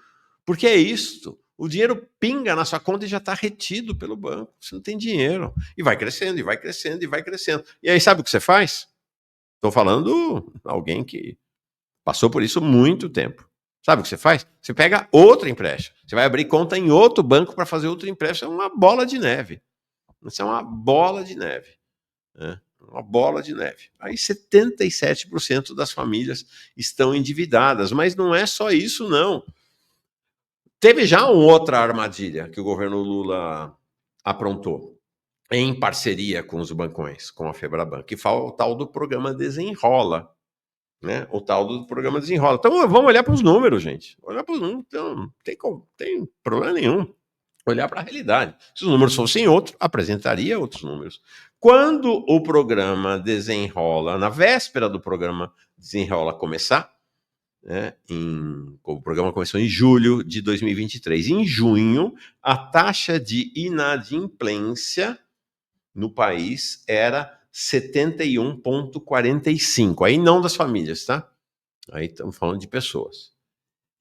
Porque é isto. O dinheiro pinga na sua conta e já está retido pelo banco. Você não tem dinheiro. E vai crescendo, e vai crescendo, e vai crescendo. E aí, sabe o que você faz? Estou falando alguém que passou por isso muito tempo. Sabe o que você faz? Você pega outro empréstimo. Você vai abrir conta em outro banco para fazer outro empréstimo. É uma bola de neve. Isso é uma bola de neve. Né? Uma bola de neve. Aí 77% das famílias estão endividadas. Mas não é só isso, não. Teve já uma outra armadilha que o governo Lula aprontou, em parceria com os bancões, com a Febraban, que foi o tal do programa Desenrola. Né? O tal do programa Desenrola. Então vamos olhar para os números, gente. Olhar para os números, então, não tem problema nenhum. Olhar para a realidade. Se os números fossem outros, apresentaria outros números. Quando o programa Desenrola, na véspera do programa Desenrola começar, né, o programa começou em julho de 2023. Em junho, a taxa de inadimplência no país era 71,45. Aí não das famílias, tá? Aí estamos falando de pessoas.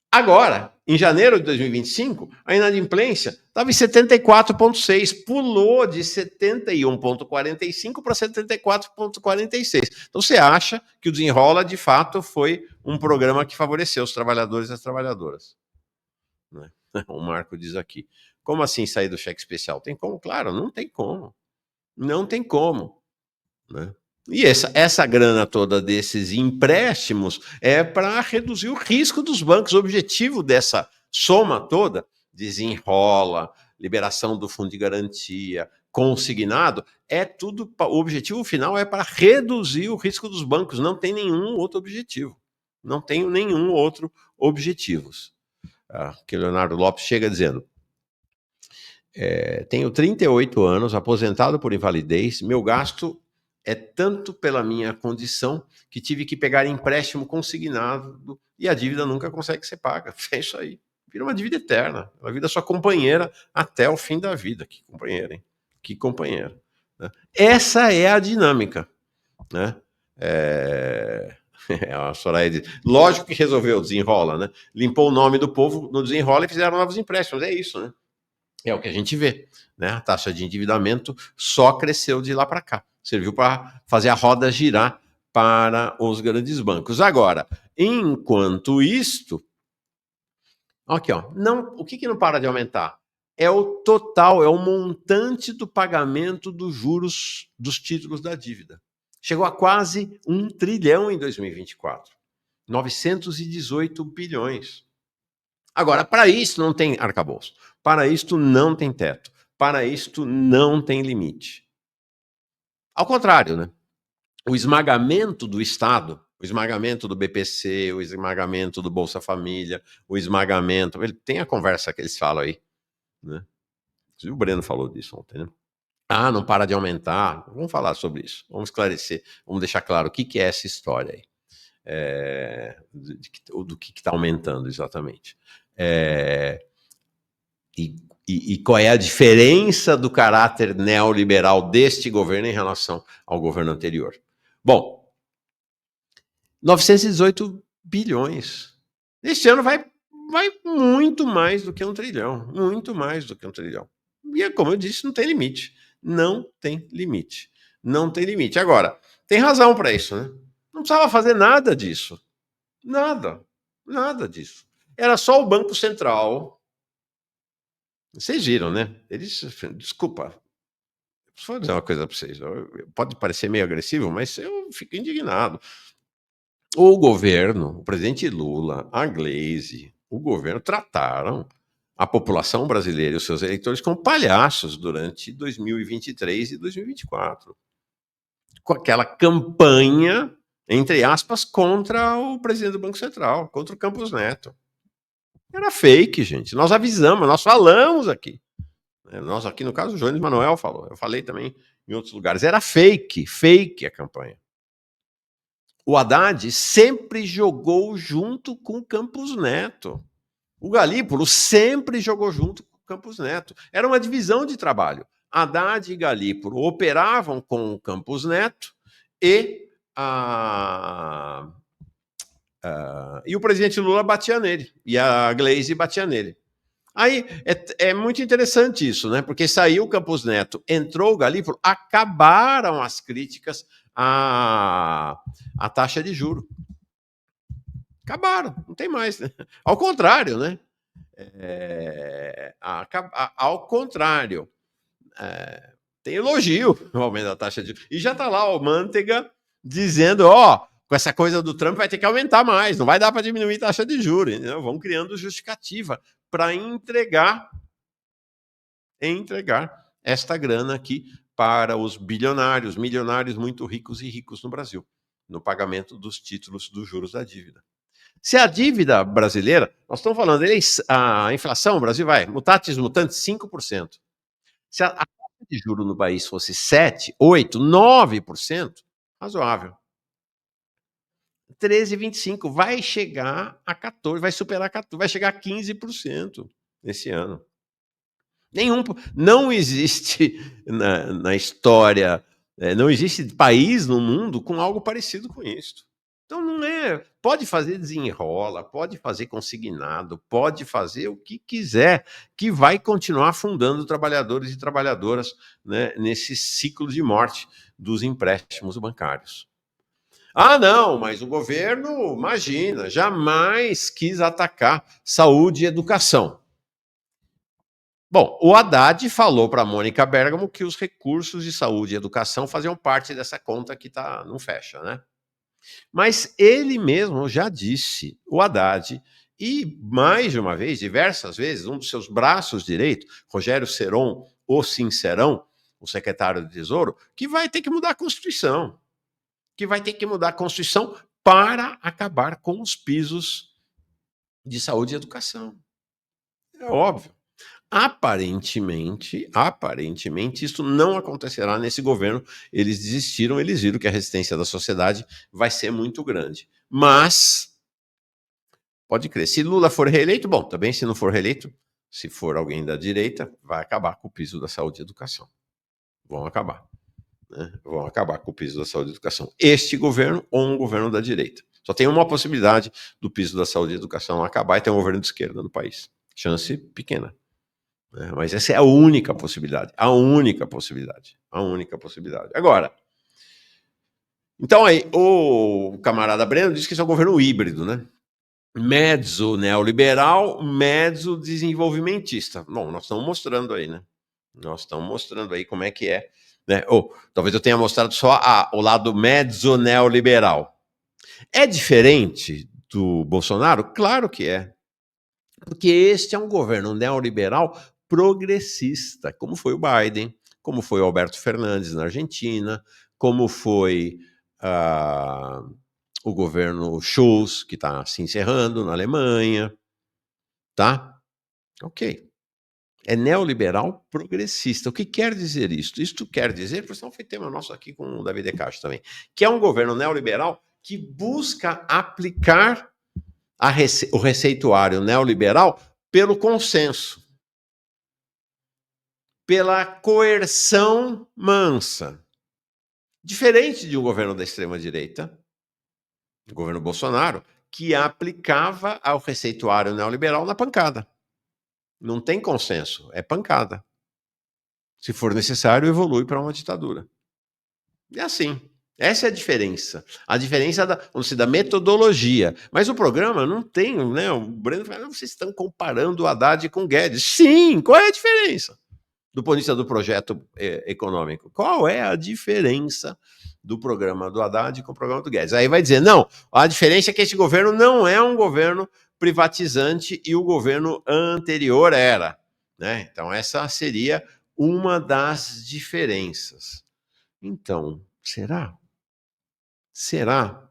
Agora, em janeiro de 2025, a inadimplência estava em 74,6. Pulou de 71,45 para 74,46. Então você acha que o Desenrola, de fato, foi um programa que favoreceu os trabalhadores e as trabalhadoras. Né? O Marco diz aqui. Como assim sair do cheque especial? Tem como? Claro, não tem como. Não tem como. Né? E essa grana toda desses empréstimos é para reduzir o risco dos bancos. O objetivo dessa soma toda, Desenrola, liberação do fundo de garantia, consignado, é tudo. O objetivo final é para reduzir o risco dos bancos. Não tem nenhum outro objetivo. Não tenho nenhum outro objetivo. Que o Leonardo Lopes chega dizendo: tenho 38 anos, aposentado por invalidez, meu gasto é tanto pela minha condição que tive que pegar empréstimo consignado e a dívida nunca consegue ser paga. É isso aí. Vira uma dívida eterna. A vida é sua companheira até o fim da vida. Que companheira, hein? Que companheira. Né? Essa é a dinâmica. Né? A Soraya diz, lógico que resolveu, Desenrola, né? Limpou o nome do povo no Desenrola e fizeram novos empréstimos. É isso, né? É o que a gente vê. Né? A taxa de endividamento só cresceu de lá para cá. Serviu para fazer a roda girar para os grandes bancos. Agora, enquanto isto, aqui, ó, o que não para de aumentar? É o total, é o montante do pagamento dos juros dos títulos da dívida. Chegou a quase 1 trilhão em 2024. 918 bilhões. Agora, para isso não tem arcabouço. Para isto não tem teto. Para isto não tem limite. Ao contrário, né? O esmagamento do Estado, o esmagamento do BPC, o esmagamento do Bolsa Família, o esmagamento... Tem a conversa que eles falam aí. Né? O Breno falou disso ontem, né? Ah, não para de aumentar. Vamos falar sobre isso. Vamos esclarecer. Vamos deixar claro o que é essa história aí. Do que está aumentando exatamente. E qual é a diferença do caráter neoliberal deste governo em relação ao governo anterior? Bom, 918 bilhões. Este ano vai muito mais do que 1 trilhão. Muito mais do que 1 trilhão. E, como eu disse, não tem limite. Não tem limite. Não tem limite. Agora, tem razão para isso, né? Não precisava fazer nada disso. Nada. Nada disso. Era só o Banco Central. Vocês viram, né? Desculpa. Vou dizer uma coisa para vocês. Pode parecer meio agressivo, mas eu fico indignado. O governo, o presidente Lula, a Gleisi, o governo trataram a população brasileira e os seus eleitores como palhaços durante 2023 e 2024. Com aquela campanha, entre aspas, contra o presidente do Banco Central, contra o Campos Neto. Era fake, gente. Nós avisamos, nós falamos aqui. Nós aqui, no caso, o Jones Manuel falou. Eu falei também em outros lugares. Era fake a campanha. O Haddad sempre jogou junto com Campos Neto. O Galípolo sempre jogou junto com Campos Neto. Era uma divisão de trabalho. Haddad e Galípolo operavam com o Campos Neto e o presidente Lula batia nele. E a Gleisi batia nele. Aí é muito interessante isso, né? Porque saiu o Campos Neto, entrou o Galípolo, acabaram as críticas à taxa de juros. Acabaram, não tem mais. Né? Ao contrário, né? Ao contrário. Tem elogio no aumento da taxa de juros. E já está lá o Manteiga dizendo, com essa coisa do Trump vai ter que aumentar mais, não vai dar para diminuir a taxa de juros. Entendeu? Vão criando justificativa para entregar esta grana aqui para os bilionários, milionários muito ricos e ricos no Brasil, no pagamento dos títulos dos juros da dívida. Se a dívida brasileira, nós estamos falando, a inflação no Brasil vai, mutatis mutandis, 5%. Se a taxa de juros no país fosse 7%, 8%, 9%, razoável. 13,25%, vai chegar a 14%, vai superar 14%, vai chegar a 15% nesse ano. Não existe na história, não existe país no mundo com algo parecido com isso. Então não é, pode fazer desenrola, pode fazer consignado, pode fazer o que quiser, que vai continuar afundando trabalhadores e trabalhadoras, né, nesse ciclo de morte dos empréstimos bancários. Ah, não, mas o governo, imagina, jamais quis atacar saúde e educação. Bom, o Haddad falou para a Mônica Bergamo que os recursos de saúde e educação faziam parte dessa conta que não fecha, né? Mas ele mesmo já disse, o Haddad, e mais de uma vez, diversas vezes, um dos seus braços direitos, Rogério Seron, o Sincerão, o secretário do Tesouro, que vai ter que mudar a Constituição. Que vai ter que mudar a Constituição para acabar com os pisos de saúde e educação. É óbvio. Aparentemente, isso não acontecerá nesse governo. Eles desistiram, eles viram que a resistência da sociedade vai ser muito grande. Mas, pode crer, se Lula for reeleito, bom, também se não for reeleito, se for alguém da direita, vai acabar com o piso da saúde e educação. Vão acabar. Né? Vão acabar com o piso da saúde e educação. Este governo ou um governo da direita. Só tem uma possibilidade do piso da saúde e educação acabar e ter um governo de esquerda no país. Chance pequena. Mas essa é a única possibilidade. Agora, então aí, o camarada Breno disse que isso é um governo híbrido, né? Mezzo neoliberal, mezzo desenvolvimentista. Bom, nós estamos mostrando aí, né? Nós estamos mostrando aí como é que é, né? Ou talvez eu tenha mostrado só o lado mezzo neoliberal. É diferente do Bolsonaro? Claro que é. Porque este é um governo neoliberal progressista, como foi o Biden, como foi o Alberto Fernandes na Argentina, como foi o governo Scholz, que está se encerrando na Alemanha, tá? Ok. É neoliberal progressista. O que quer dizer isso? Isto quer dizer, por isso foi tema nosso aqui com o Davi De Castro também, que é um governo neoliberal que busca aplicar o receituário neoliberal pelo consenso, pela coerção mansa. Diferente de um governo da extrema-direita, o governo Bolsonaro, que aplicava ao receituário neoliberal na pancada. Não tem consenso, é pancada. Se for necessário, evolui para uma ditadura. É assim. Essa é a diferença. A diferença da metodologia. Mas o programa não tem, né? O Breno fala, vocês estão comparando o Haddad com o Guedes. Sim, qual é a diferença? Do ponto de vista do projeto econômico. Qual é a diferença do programa do Haddad com o programa do Guedes? Aí vai dizer, não, a diferença é que esse governo não é um governo privatizante e o governo anterior era. Né? Então, essa seria uma das diferenças. Então, será? Será?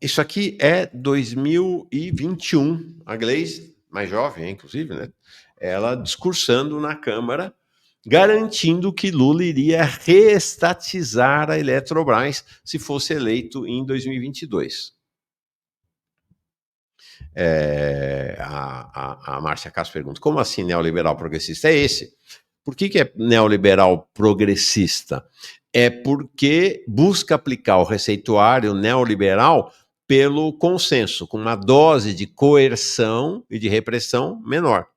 Isso aqui é 2021. A Gleisi, mais jovem, inclusive, né? Ela discursando na Câmara garantindo que Lula iria reestatizar a Eletrobras se fosse eleito em 2022. A Márcia Castro pergunta, como assim neoliberal progressista? É esse. Por que é neoliberal progressista? É porque busca aplicar o receituário neoliberal pelo consenso, com uma dose de coerção e de repressão menor.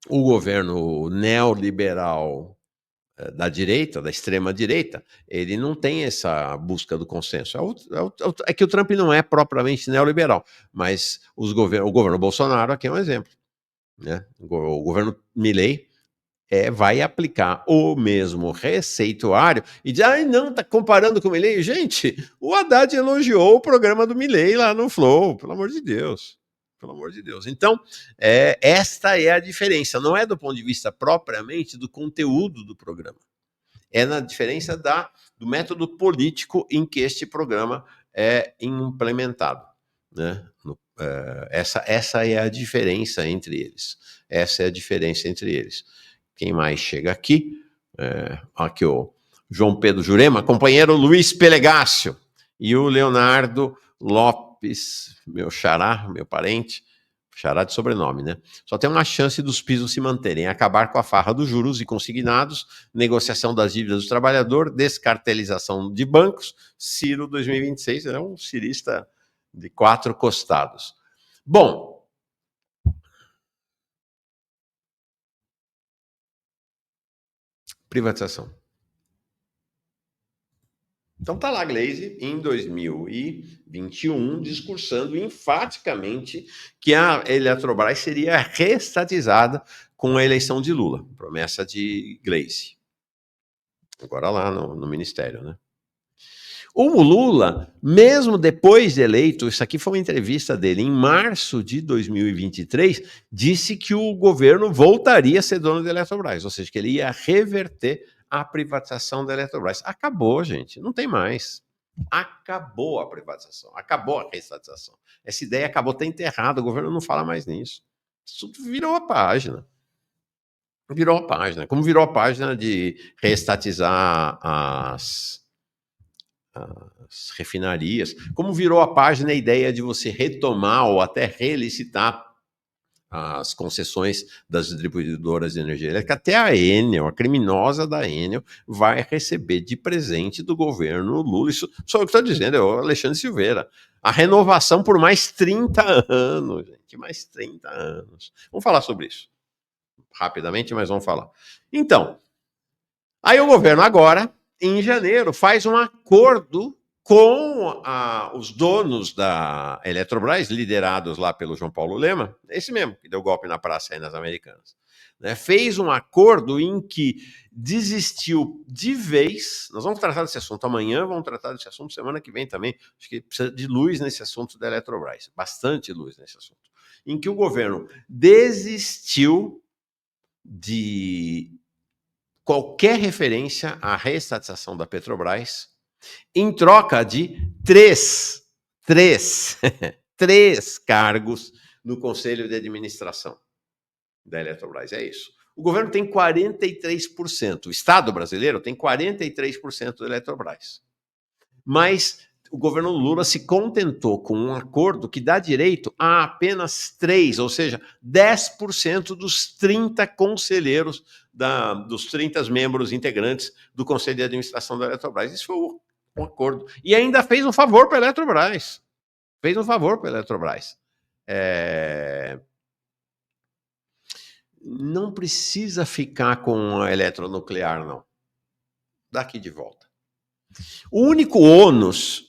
O governo neoliberal da direita, da extrema-direita, ele não tem essa busca do consenso. É que o Trump não é propriamente neoliberal, mas o governo Bolsonaro aqui é um exemplo. Né? O governo Milei vai aplicar o mesmo receituário e diz, não, tá comparando com o Milei. Gente, o Haddad elogiou o programa do Milei lá no Flow, pelo amor de Deus. Pelo amor de Deus. Então, esta é a diferença. Não é do ponto de vista propriamente do conteúdo do programa. É na diferença do método político em que este programa é implementado. Né? Essa é a diferença entre eles. Essa é a diferença entre eles. Quem mais chega aqui? Aqui o João Pedro Jurema, companheiro Luiz Pelegácio e o Leonardo Lopes, meu xará, meu parente, xará de sobrenome, né? Só tem uma chance dos pisos se manterem, acabar com a farra dos juros e consignados, negociação das dívidas do trabalhador, descartelização de bancos, Ciro 2026, é um cirista de 4 costados. Bom, privatização. Então tá lá Gleisi, em 2021, discursando enfaticamente que a Eletrobras seria reestatizada com a eleição de Lula. Promessa de Gleisi. Agora lá no Ministério, né? O Lula, mesmo depois de eleito, isso aqui foi uma entrevista dele em março de 2023, disse que o governo voltaria a ser dono da Eletrobras, ou seja, que ele ia reverter a privatização da Eletrobras. Acabou, gente, não tem mais. Acabou a privatização, acabou a reestatização. Essa ideia acabou, está enterrada, o governo não fala mais nisso. Isso virou a página. Virou a página. Como virou a página de reestatizar as refinarias, como virou a página a ideia de você retomar ou até relicitar as concessões das distribuidoras de energia elétrica, até a Enel, a criminosa da Enel, vai receber de presente do governo Lula. Isso só o que estou dizendo, é o Alexandre Silveira. A renovação por mais 30 anos, gente, mais 30 anos. Vamos falar sobre isso. Rapidamente, mas vamos falar. Então, aí o governo agora, em janeiro, faz um acordo com os donos da Eletrobras, liderados lá pelo João Paulo Lema, esse mesmo, que deu golpe na praça aí nas Americanas, né? Fez um acordo em que desistiu de vez, nós vamos tratar desse assunto amanhã, vamos tratar desse assunto semana que vem também, acho que precisa de luz nesse assunto da Eletrobras, bastante luz nesse assunto, em que o governo desistiu de qualquer referência à reestatização da Petrobras em troca de três cargos no Conselho de Administração da Eletrobras. É isso. O governo tem 43%, o Estado brasileiro tem 43% da Eletrobras. Mas o governo Lula se contentou com um acordo que dá direito a apenas 3%, ou seja, 10% dos 30 conselheiros, dos 30 membros integrantes do Conselho de Administração da Eletrobras. Isso foi um acordo. E ainda fez um favor para a Eletrobras. Fez um favor para a Eletrobras. Não precisa ficar com a eletronuclear, não. Daqui de volta. O único ônus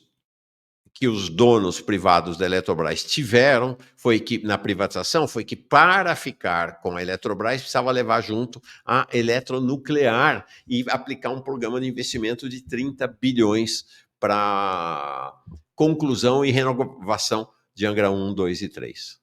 que os donos privados da Eletrobras tiveram foi que, na privatização, foi que para ficar com a Eletrobras precisava levar junto a eletronuclear e aplicar um programa de investimento de 30 bilhões para conclusão e renovação de Angra 1, 2 e 3.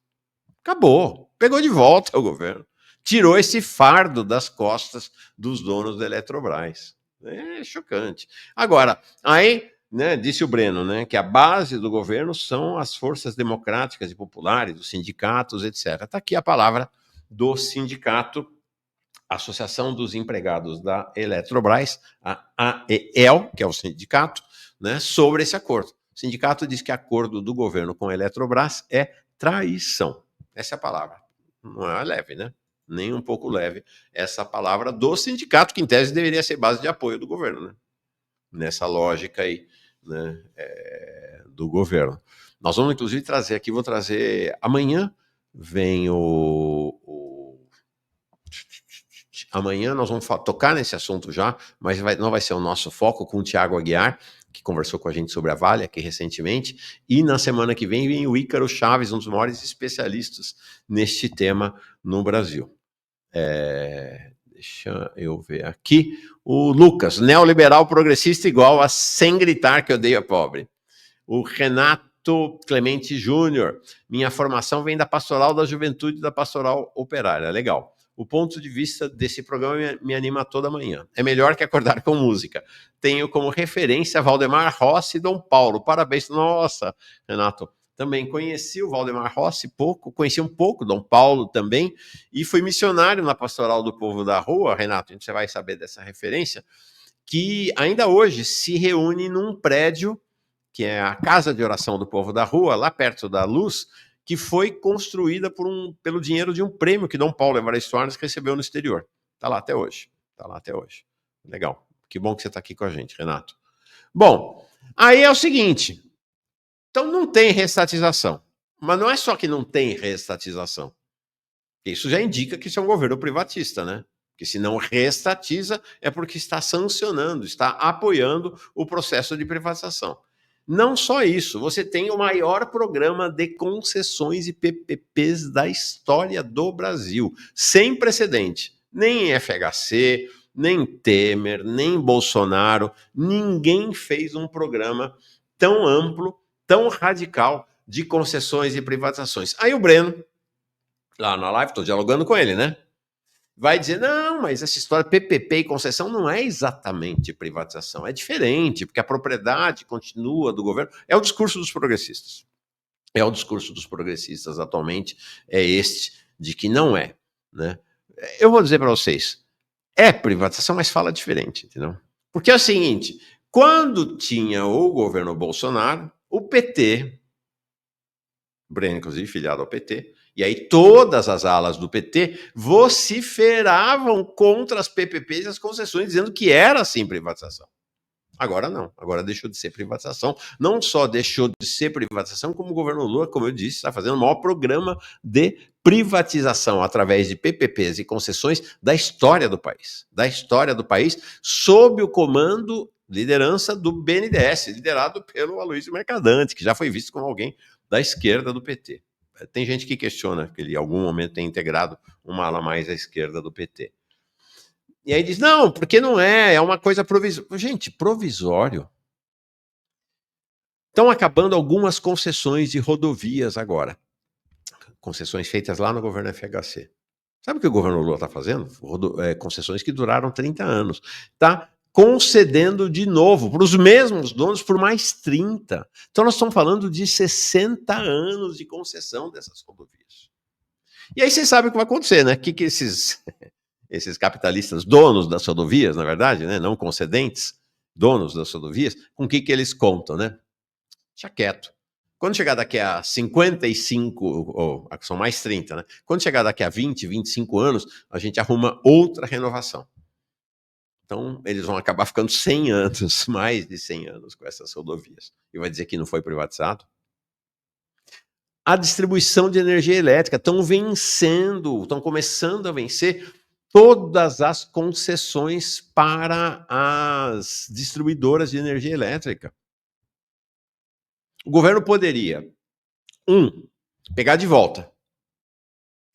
Acabou. Pegou de volta o governo. Tirou esse fardo das costas dos donos da Eletrobras. É chocante. Agora, aí... né, disse o Breno, né, que a base do governo são as forças democráticas e populares, os sindicatos, etc. Está aqui a palavra do sindicato Associação dos Empregados da Eletrobras, a AEL, que é o sindicato, né, sobre esse acordo. O sindicato diz que acordo do governo com a Eletrobras é traição. Essa é a palavra. Não é leve, né? Nem um pouco leve essa palavra do sindicato, que em tese deveria ser base de apoio do governo, né? Nessa lógica aí, né, do governo. Nós vamos, inclusive, trazer aqui, vou trazer amanhã, vem amanhã nós vamos tocar nesse assunto já, mas não vai ser o nosso foco, com o Thiago Aguiar, que conversou com a gente sobre a Vale aqui recentemente, e na semana que vem o Ícaro Chaves, um dos maiores especialistas neste tema no Brasil. Deixa eu ver aqui. O Lucas, neoliberal progressista igual a sem gritar que odeia pobre. O Renato Clemente Júnior, minha formação vem da pastoral da juventude e da pastoral operária. Legal. O ponto de vista desse programa me anima toda manhã. É melhor que acordar com música. Tenho como referência Valdemar Rossi e Dom Paulo. Parabéns. Nossa, Renato. Também conheci o Valdemar Rossi pouco, conheci um pouco Dom Paulo também, e fui missionário na Pastoral do Povo da Rua, Renato, você vai saber dessa referência, que ainda hoje se reúne num prédio, que é a Casa de Oração do Povo da Rua, lá perto da Luz, que foi construída pelo dinheiro de um prêmio que Dom Paulo Evaristo Arnes recebeu no exterior. Está lá até hoje. Está lá até hoje. Legal. Que bom que você está aqui com a gente, Renato. Bom, aí é o seguinte. Então não tem reestatização. Mas não é só que não tem reestatização. Isso já indica que isso é um governo privatista, né? Porque se não reestatiza é porque está sancionando, está apoiando o processo de privatização. Não só isso, você tem o maior programa de concessões e PPPs da história do Brasil, sem precedente. Nem FHC, nem Temer, nem Bolsonaro, ninguém fez um programa tão amplo, tão radical de concessões e privatizações. Aí o Breno, lá na live, estou dialogando com ele, né? Vai dizer, não, mas essa história PPP e concessão não é exatamente privatização, é diferente, porque a propriedade continua do governo. É o discurso dos progressistas. É o discurso dos progressistas atualmente, é este, de que não é, né? Eu vou dizer para vocês, é privatização, mas fala diferente, entendeu? Porque é o seguinte, quando tinha o governo Bolsonaro, o PT, Breno, inclusive, filiado ao PT, e aí todas as alas do PT vociferavam contra as PPPs e as concessões, dizendo que era, sim, privatização. Agora não, agora deixou de ser privatização. Não só deixou de ser privatização, como o governo Lula, como eu disse, está fazendo o maior programa de privatização através de PPPs e concessões da história do país. Da história do país, sob o comando, liderança do BNDES, liderado pelo Aloysio Mercadante, que já foi visto como alguém da esquerda do PT. Tem gente que questiona que ele, em algum momento, tem integrado uma ala mais à esquerda do PT. E aí diz, não, porque não é uma coisa provisória. Gente, provisório. Estão acabando algumas concessões de rodovias agora. Concessões feitas lá no governo FHC. Sabe o que o governo Lula está fazendo? Concessões que duraram 30 anos. Está concedendo de novo para os mesmos donos por mais 30. Então nós estamos falando de 60 anos de concessão dessas rodovias. E aí vocês sabem o que vai acontecer, né? O que esses capitalistas, donos das rodovias, na verdade, né? Não concedentes, donos das rodovias, com o que eles contam, né? Deixa quieto. Quando chegar daqui a 55, ou são mais 30, né? Quando chegar daqui a 20, 25 anos, a gente arruma outra renovação. Então, eles vão acabar ficando 100 anos, mais de 100 anos com essas rodovias. E vai dizer que não foi privatizado? A distribuição de energia elétrica estão vencendo, estão começando a vencer todas as concessões para as distribuidoras de energia elétrica. O governo poderia, pegar de volta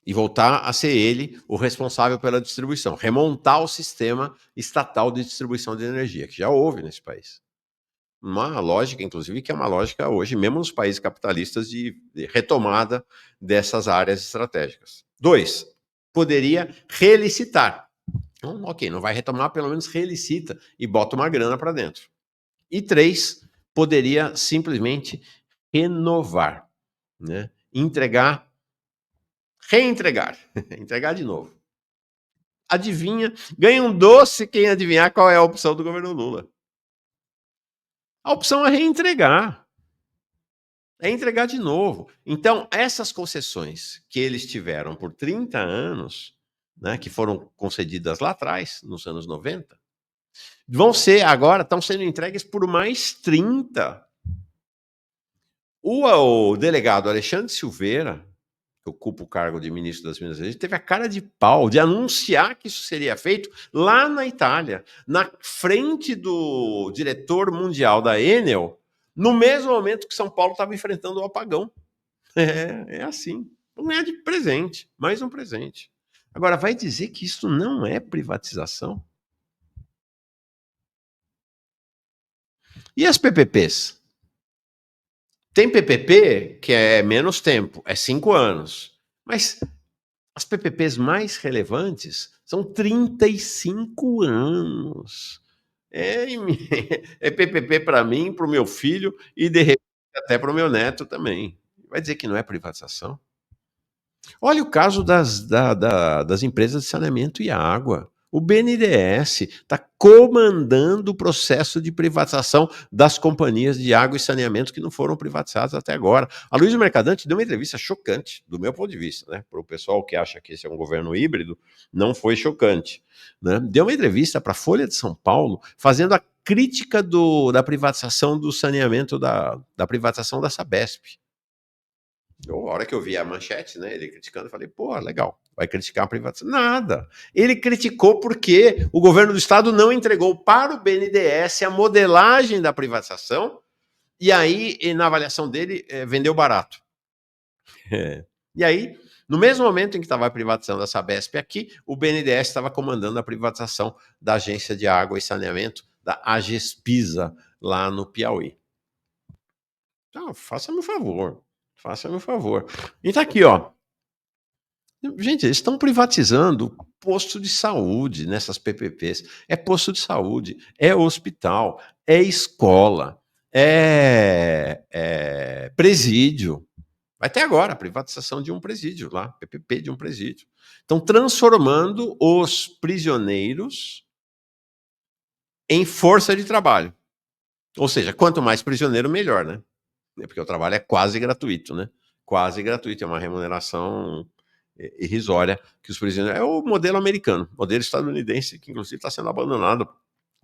e voltar a ser ele o responsável pela distribuição, remontar o sistema estatal de distribuição de energia, que já houve nesse país. Uma lógica, inclusive, que é uma lógica hoje, mesmo nos países capitalistas, de retomada dessas áreas estratégicas. 2, poderia relicitar. Então, ok, não vai retomar, pelo menos relicita e bota uma grana para dentro. E 3, poderia simplesmente renovar, né? Reentregar, entregar de novo. Adivinha? Ganha um doce quem adivinhar qual é a opção do governo Lula. A opção é reentregar. É entregar de novo. Então, essas concessões que eles tiveram por 30 anos, né, que foram concedidas lá atrás, nos anos 90, vão ser agora, estão sendo entregues por mais 30. O delegado Alexandre Silveira, que ocupa o cargo de ministro das Minas Gerais, teve a cara de pau de anunciar que isso seria feito lá na Itália, na frente do diretor mundial da Enel, no mesmo momento que São Paulo estava enfrentando o apagão. É assim. Não é de presente, mais um presente. Agora, vai dizer que isso não é privatização? E as PPPs? Tem PPP que é menos tempo, é 5 anos. Mas as PPPs mais relevantes são 35 anos. É, é PPP para mim, para o meu filho e, de repente, até para o meu neto também. Vai dizer que não é privatização? Olha o caso das empresas de saneamento e água. O BNDES está comandando o processo de privatização das companhias de água e saneamento que não foram privatizadas até agora. A Luísa Mercadante deu uma entrevista chocante, do meu ponto de vista, né? Para o pessoal que acha que esse é um governo híbrido, não foi chocante. Né? Deu uma entrevista para a Folha de São Paulo, fazendo a crítica da privatização do saneamento, da privatização da Sabesp. A hora que eu vi a manchete, né, ele criticando, eu falei, pô, legal, vai criticar a privatização. Nada. Ele criticou porque o governo do estado não entregou para o BNDES a modelagem da privatização e aí, na avaliação dele, vendeu barato. E aí, no mesmo momento em que estava privatizando a Sabesp aqui, o BNDES estava comandando a privatização da Agência de Água e Saneamento, da Agespisa, lá no Piauí. Então, faça-me um favor. Faça-me um favor. E tá aqui, ó. Gente, eles estão privatizando posto de saúde nessas PPPs. É posto de saúde, é hospital, é escola, é presídio. Vai ter agora a privatização de um presídio lá, PPP de um presídio. Estão transformando os prisioneiros em força de trabalho. Ou seja, quanto mais prisioneiro, melhor, né? Porque o trabalho é quase gratuito, né? Quase gratuito, é uma remuneração irrisória que os prisioneiros... É o modelo americano, modelo estadunidense, que inclusive está sendo abandonado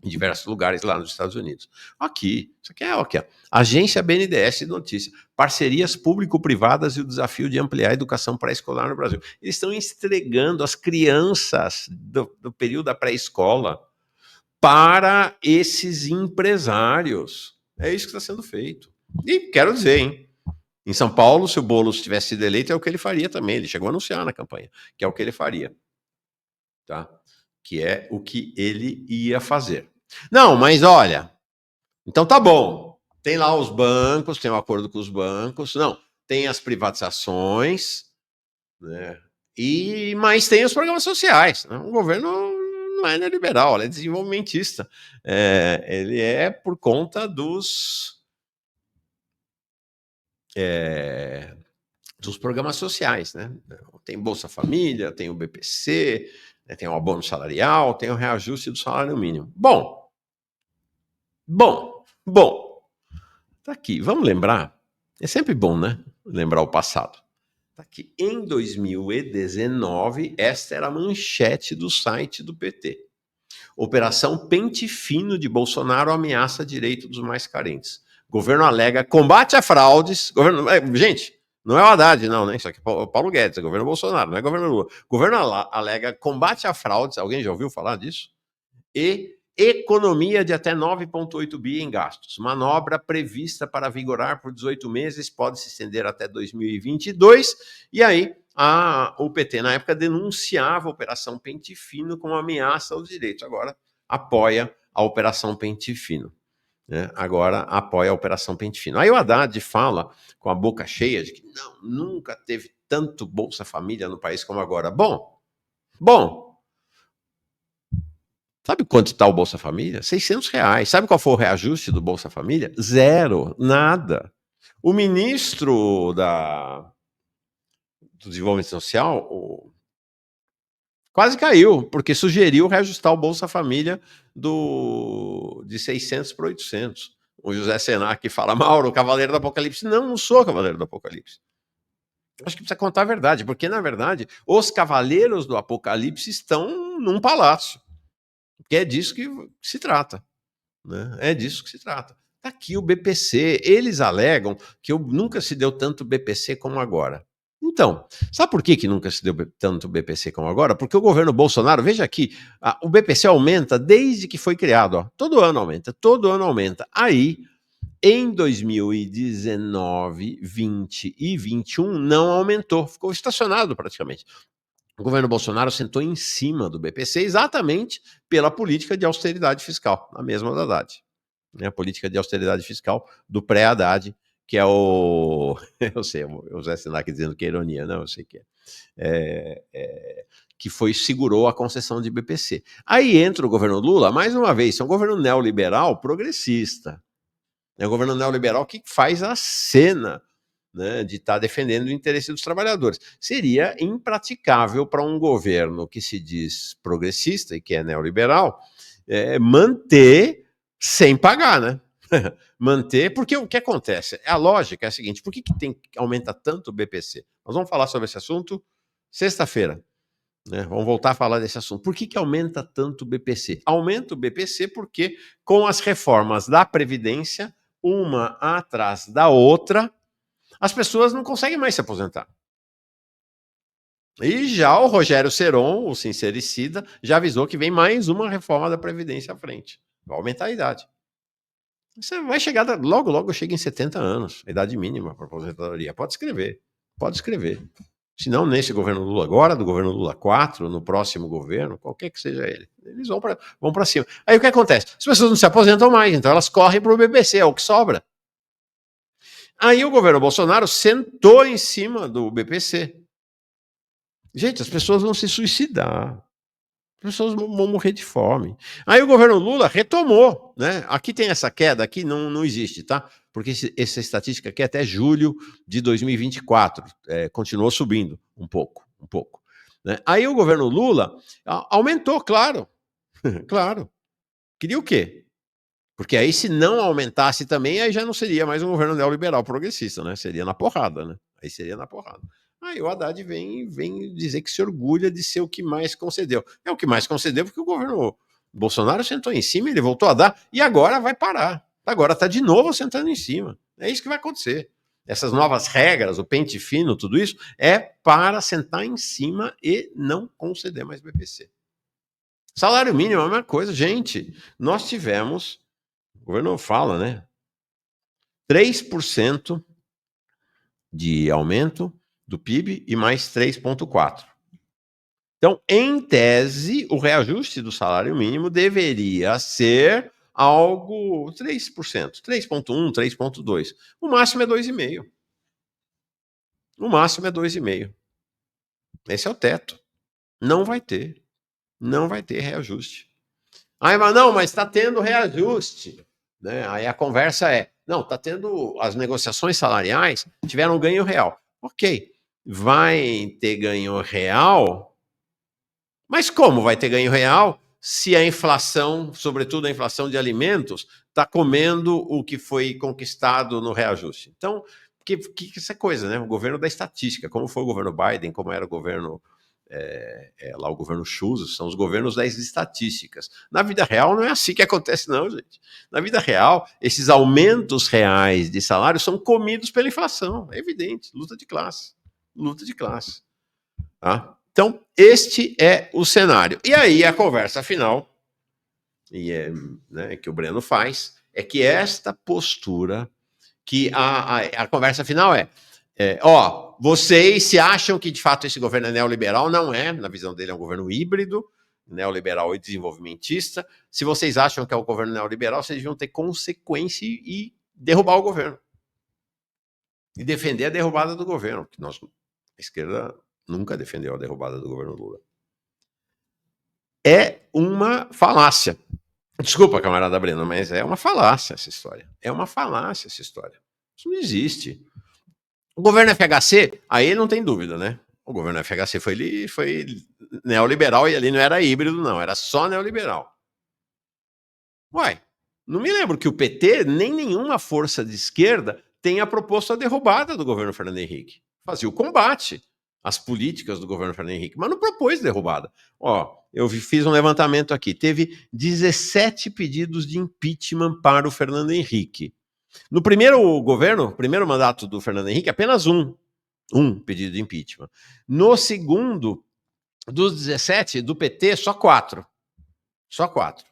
em diversos lugares lá nos Estados Unidos. Aqui, isso aqui é o que? Agência BNDES de Notícia, parcerias público-privadas e o desafio de ampliar a educação pré-escolar no Brasil. Eles estão entregando as crianças do período da pré-escola para esses empresários. É isso que está sendo feito. E quero dizer, hein? Em São Paulo, se o Boulos tivesse sido eleito, é o que ele faria também. Ele chegou a anunciar na campanha, que é o que ele faria. Tá? Que é o que ele ia fazer. Não, mas olha, então tá bom. Tem lá os bancos, tem um acordo com os bancos, não, tem as privatizações, né? Mas tem os programas sociais. Né? O governo não é neoliberal, ele é desenvolvimentista. Ele é por conta dos programas sociais, né? Tem Bolsa Família, tem o BPC, né? Tem o abono salarial, tem o reajuste do salário mínimo. Bom. Tá aqui, vamos lembrar. É sempre bom, né? Lembrar o passado. Tá aqui. Em 2019, esta era a manchete do site do PT. Operação Pente Fino de Bolsonaro ameaça direito dos mais carentes. Governo alega combate a fraudes. Gente, não é o Haddad, não, né? Isso aqui é Paulo Guedes, é governo Bolsonaro, não é governo Lula. Governo alega combate a fraudes. Alguém já ouviu falar disso? E economia de até 9,8 bi em gastos. Manobra prevista para vigorar por 18 meses, pode se estender até 2022. E aí, o PT, na época, denunciava a Operação Pente Fino como ameaça aos direitos. Agora, apoia a Operação Pente Fino. Né? Agora, apoia a Operação Pente Fino. Aí o Haddad fala, com a boca cheia, de que não, nunca teve tanto Bolsa Família no país como agora. Bom, sabe quanto está o Bolsa Família? R$600. Sabe qual foi o reajuste do Bolsa Família? Zero, nada. O ministro do Desenvolvimento Social, Quase caiu, porque sugeriu reajustar o Bolsa Família de 600 para 800. O José Senac fala, Mauro, Cavaleiro do Apocalipse. Não sou Cavaleiro do Apocalipse. Acho que precisa contar a verdade, porque, na verdade, os Cavaleiros do Apocalipse estão num palácio. Porque é disso que se trata. Né? É disso que se trata. Está aqui o BPC. Eles alegam que nunca se deu tanto BPC como agora. Então, sabe por que nunca se deu tanto BPC como agora? Porque o governo Bolsonaro, veja aqui, o BPC aumenta desde que foi criado. Ó, todo ano aumenta, todo ano aumenta. Aí, em 2019, 20 e 21, não aumentou, ficou estacionado praticamente. O governo Bolsonaro sentou em cima do BPC exatamente pela política de austeridade fiscal, a mesma da Haddad. Né? A política de austeridade fiscal do pré-Haddad, que é o... Eu sei, o Zé Sinac dizendo que é ironia, não, eu sei que é. Que segurou a concessão de BPC. Aí entra o governo Lula, mais uma vez, é um governo neoliberal progressista. É o governo neoliberal que faz a cena, né, de estar defendendo o interesse dos trabalhadores. Seria impraticável para um governo que se diz progressista e que é neoliberal manter sem pagar, né? Manter, porque o que acontece? A lógica é a seguinte, por que tem que aumentar tanto o BPC? Nós vamos falar sobre esse assunto sexta-feira. Né? Vamos voltar a falar desse assunto. Por que aumenta tanto o BPC? Aumenta o BPC porque, com as reformas da Previdência, uma atrás da outra, as pessoas não conseguem mais se aposentar. E já o Rogério Ceron, o sincericida, já avisou que vem mais uma reforma da Previdência à frente. Vai aumentar a idade. Você vai chegar, logo chega em 70 anos, a idade mínima para aposentadoria. Pode escrever, pode escrever. Se não nesse governo Lula agora, do governo Lula 4, no próximo governo, qualquer que seja ele, eles vão para cima. Aí o que acontece? As pessoas não se aposentam mais, então elas correm para o BPC, é o que sobra. Aí o governo Bolsonaro sentou em cima do BPC. Gente, as pessoas vão se suicidar. As pessoas vão morrer de fome. Aí o governo Lula retomou, né? Aqui tem essa queda, aqui não existe, tá? Porque essa estatística aqui é até julho de 2024. Continuou subindo um pouco. Né? Aí o governo Lula aumentou, claro. Claro. Queria o quê? Porque aí, se não aumentasse também, aí já não seria mais um governo neoliberal progressista, né? Seria na porrada, né? Aí seria na porrada. Aí o Haddad vem dizer que se orgulha de ser o que mais concedeu. É o que mais concedeu porque o governo Bolsonaro sentou em cima, ele voltou a dar, e agora vai parar. Agora está de novo sentando em cima. É isso que vai acontecer. Essas novas regras, o pente fino, tudo isso, é para sentar em cima e não conceder mais BPC. Salário mínimo é a mesma coisa. Gente, nós tivemos, o governo fala, né? 3% de aumento do PIB e mais 3,4%. Então, em tese, o reajuste do salário mínimo deveria ser algo 3%, 3,1%, 3,2%. O máximo é 2,5%. O máximo é 2,5%. Esse é o teto. Não vai ter. Não vai ter reajuste. Mas está tendo reajuste. Né? Aí a conversa não, está tendo, as negociações salariais tiveram ganho real. Ok, vai ter ganho real, mas como vai ter ganho real se a inflação, sobretudo a inflação de alimentos, está comendo o que foi conquistado no reajuste? Então, que essa coisa, né? O governo da estatística, como foi o governo Biden, como era o governo lá o governo Schultz, são os governos das estatísticas. Na vida real não é assim que acontece, não, gente. Na vida real, esses aumentos reais de salário são comidos pela inflação, é evidente, luta de classe. Tá? Então, este é o cenário. E aí a conversa final, que o Breno faz, é que esta postura, que a conversa final vocês se acham que de fato esse governo é neoliberal? Não é, na visão dele é um governo híbrido, neoliberal e desenvolvimentista. Se vocês acham que é um governo neoliberal, vocês deviam ter consequência e derrubar o governo. E defender a derrubada do governo, que a esquerda nunca defendeu a derrubada do governo Lula. É uma falácia. Desculpa, camarada Breno, mas é uma falácia essa história. Isso não existe. O governo FHC, aí não tem dúvida, né? O governo FHC foi neoliberal, e ali não era híbrido, não, era só neoliberal. Uai, não me lembro que o PT, nem nenhuma força de esquerda, tenha proposto a derrubada do governo Fernando Henrique. Fazia o combate às políticas do governo Fernando Henrique, mas não propôs derrubada. Ó, eu fiz um levantamento aqui, teve 17 pedidos de impeachment para o Fernando Henrique. No primeiro governo, primeiro mandato do Fernando Henrique, apenas um pedido de impeachment. No segundo, dos 17, do PT, só 4. Só 4,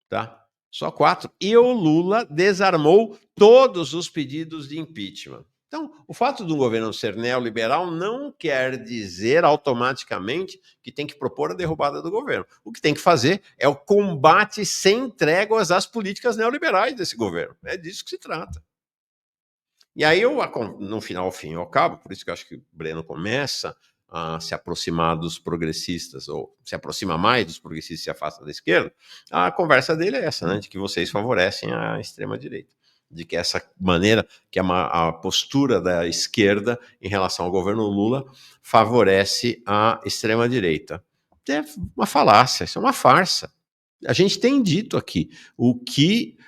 tá? Só 4. E o Lula desarmou todos os pedidos de impeachment. Então, o fato de um governo ser neoliberal não quer dizer automaticamente que tem que propor a derrubada do governo. O que tem que fazer é o combate sem tréguas às políticas neoliberais desse governo. É disso que se trata. E aí, no final, ao fim e ao cabo, por isso que eu acho que o Breno começa a se aproximar dos progressistas, ou se aproxima mais dos progressistas e se afasta da esquerda, a conversa dele é essa, né, de que vocês favorecem a extrema-direita, de que essa maneira, que a postura da esquerda em relação ao governo Lula favorece a extrema-direita. É uma falácia, isso é uma farsa. A gente tem dito aqui o que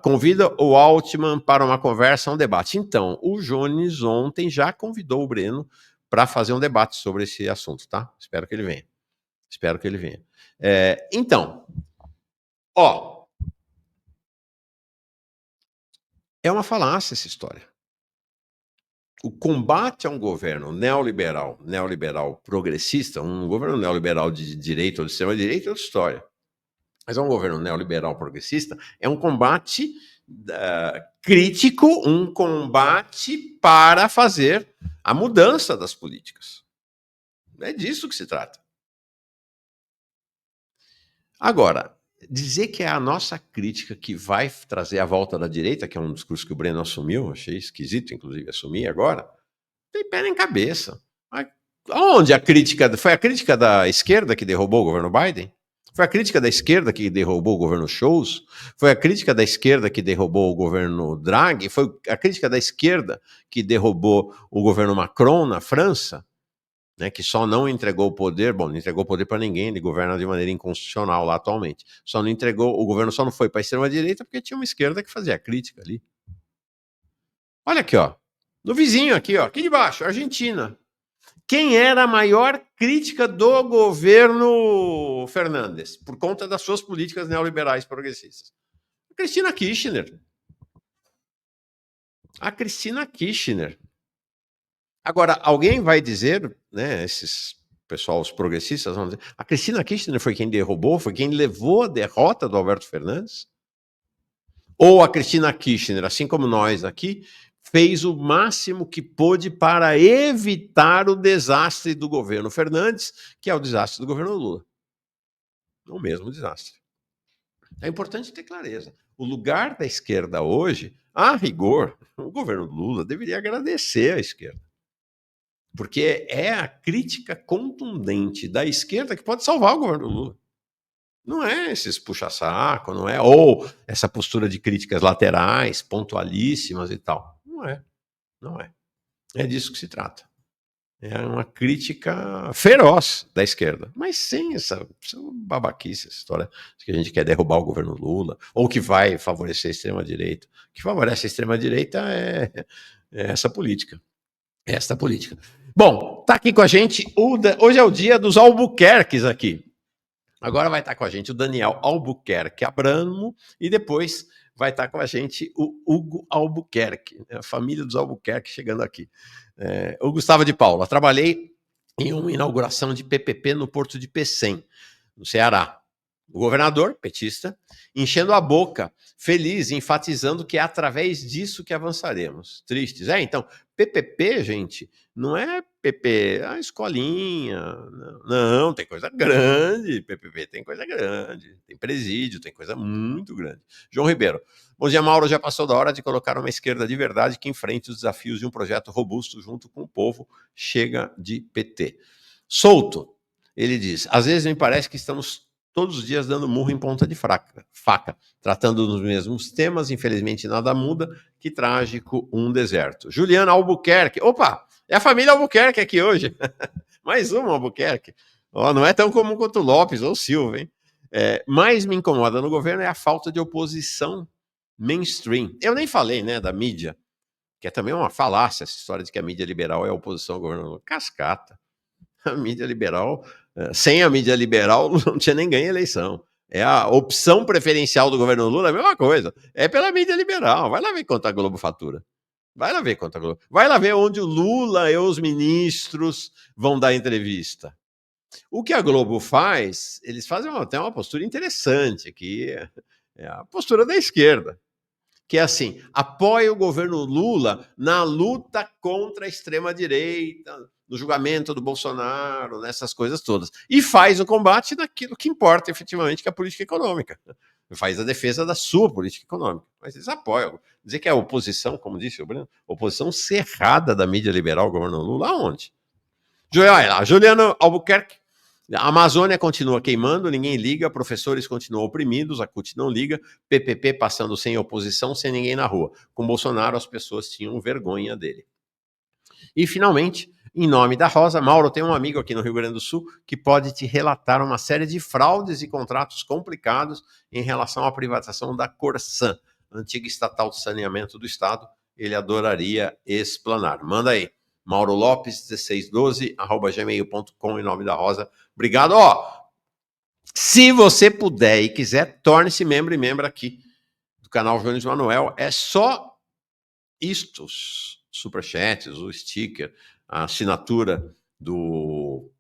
convida o Altman para uma conversa, um debate. Então, o Jones ontem já convidou o Breno para fazer um debate sobre esse assunto, tá? Espero que ele venha. Espero que ele venha. Então, é uma falácia essa história. O combate a um governo neoliberal progressista, um governo neoliberal de direita ou de extrema-direita é outra história. Mas um governo neoliberal progressista é um combate crítico, um combate para fazer a mudança das políticas. É disso que se trata. Agora, dizer que é a nossa crítica que vai trazer a volta da direita, que é um discurso que o Breno assumiu, achei esquisito, inclusive, assumir agora, tem pé nem cabeça. Onde a crítica... Foi a crítica da esquerda que derrubou o governo Biden? Foi a crítica da esquerda que derrubou o governo Scholz? Foi a crítica da esquerda que derrubou o governo Draghi? Foi a crítica da esquerda que derrubou o governo Macron na França? Né, que só não entregou o poder, não entregou o poder para ninguém, ele governa de maneira inconstitucional lá atualmente. Só não entregou, o governo só não foi para a extrema-direita porque tinha uma esquerda que fazia a crítica ali. Olha aqui, ó. No vizinho aqui, ó, aqui de baixo, Argentina. Quem era a maior crítica do governo Fernandes por conta das suas políticas neoliberais progressistas? A Cristina Kirchner. A Cristina Kirchner. Agora, alguém vai dizer, né, esses pessoal, os progressistas, vão dizer, a Cristina Kirchner foi quem derrubou, foi quem levou a derrota do Alberto Fernandes? Ou a Cristina Kirchner, assim como nós aqui, fez o máximo que pôde para evitar o desastre do governo Fernandes, que é o desastre do governo Lula. O mesmo desastre. É importante ter clareza. O lugar da esquerda hoje, a rigor, o governo Lula deveria agradecer à esquerda. Porque é a crítica contundente da esquerda que pode salvar o governo Lula. Não é esses puxa-saco, não é, ou essa postura de críticas laterais, pontualíssimas e tal. Não é, não é. É disso que se trata. É uma crítica feroz da esquerda, mas sem essa babaquice, essa história de que a gente quer derrubar o governo Lula, ou que vai favorecer a extrema-direita. O que favorece a extrema-direita é essa política. Esta política. Bom, tá aqui com a gente, hoje é o dia dos Albuquerques aqui. Agora vai estar com a gente o Daniel Albuquerque Abramo e depois vai estar com a gente o Hugo Albuquerque, a família dos Albuquerque chegando aqui. O Gustavo de Paula, trabalhei em uma inauguração de PPP no Porto de Pecém, no Ceará. O governador, petista, enchendo a boca, feliz, enfatizando que é através disso que avançaremos. Tristes. Então, PPP, gente, não é PP, a escolinha. Não, tem coisa grande. PPP tem coisa grande. Tem presídio, tem coisa muito grande. João Ribeiro. Bom dia, Mauro. Já passou da hora de colocar uma esquerda de verdade que enfrente os desafios de um projeto robusto junto com o povo. Chega de PT. Souto, ele diz, às vezes me parece que estamos todos os dias dando murro em ponta de faca, tratando dos mesmos temas, infelizmente nada muda, que trágico um deserto. Juliana Albuquerque, opa, é a família Albuquerque aqui hoje, mais uma Albuquerque, Ó, não é tão comum quanto o Lopes ou o Silva, hein? Mais me incomoda no governo é a falta de oposição mainstream. Eu nem falei, né, da mídia, que é também uma falácia essa história de que a mídia liberal é a oposição ao governo. Cascata. A mídia liberal, sem a mídia liberal, não tinha nem ganho a eleição. É a opção preferencial do governo Lula, a mesma coisa. É pela mídia liberal. Vai lá ver quanto a Globo fatura. Vai lá ver quanto a Globo. Vai lá ver onde o Lula e os ministros vão dar entrevista. O que a Globo faz, eles fazem até uma postura interessante, que é a postura da esquerda, que é assim, apoia o governo Lula na luta contra a extrema-direita, no julgamento do Bolsonaro, nessas coisas todas. E faz o combate naquilo que importa efetivamente, que é a política econômica. Faz a defesa da sua política econômica. Mas eles apoiam. Dizer que é a oposição, como disse o Breno, oposição cerrada da mídia liberal ao governo Lula, aonde? Juliano Albuquerque. A Amazônia continua queimando, ninguém liga, professores continuam oprimidos, a CUT não liga, PPP passando sem oposição, sem ninguém na rua. Com Bolsonaro, as pessoas tinham vergonha dele. E, finalmente, em nome da Rosa, Mauro tem um amigo aqui no Rio Grande do Sul que pode te relatar uma série de fraudes e contratos complicados em relação à privatização da Corsan, antiga estatal de saneamento do Estado. Ele adoraria explanar. Manda aí. Mauro Lopes, 1612, @gmail.com, em nome da Rosa. Obrigado. Se você puder e quiser, torne-se membro e membro aqui do canal Jones Manuel. É só isto, os superchats, o sticker, a assinatura do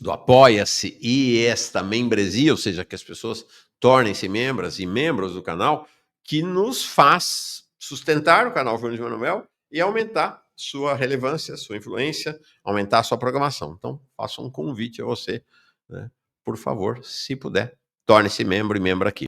Apoia-se e esta membresia, ou seja, que as pessoas tornem-se membras e membros do canal, que nos faz sustentar o canal Jones Manuel e aumentar sua relevância, sua influência, aumentar a sua programação. Então, faço um convite a você, né? Por favor, se puder, torne-se membro e membro aqui.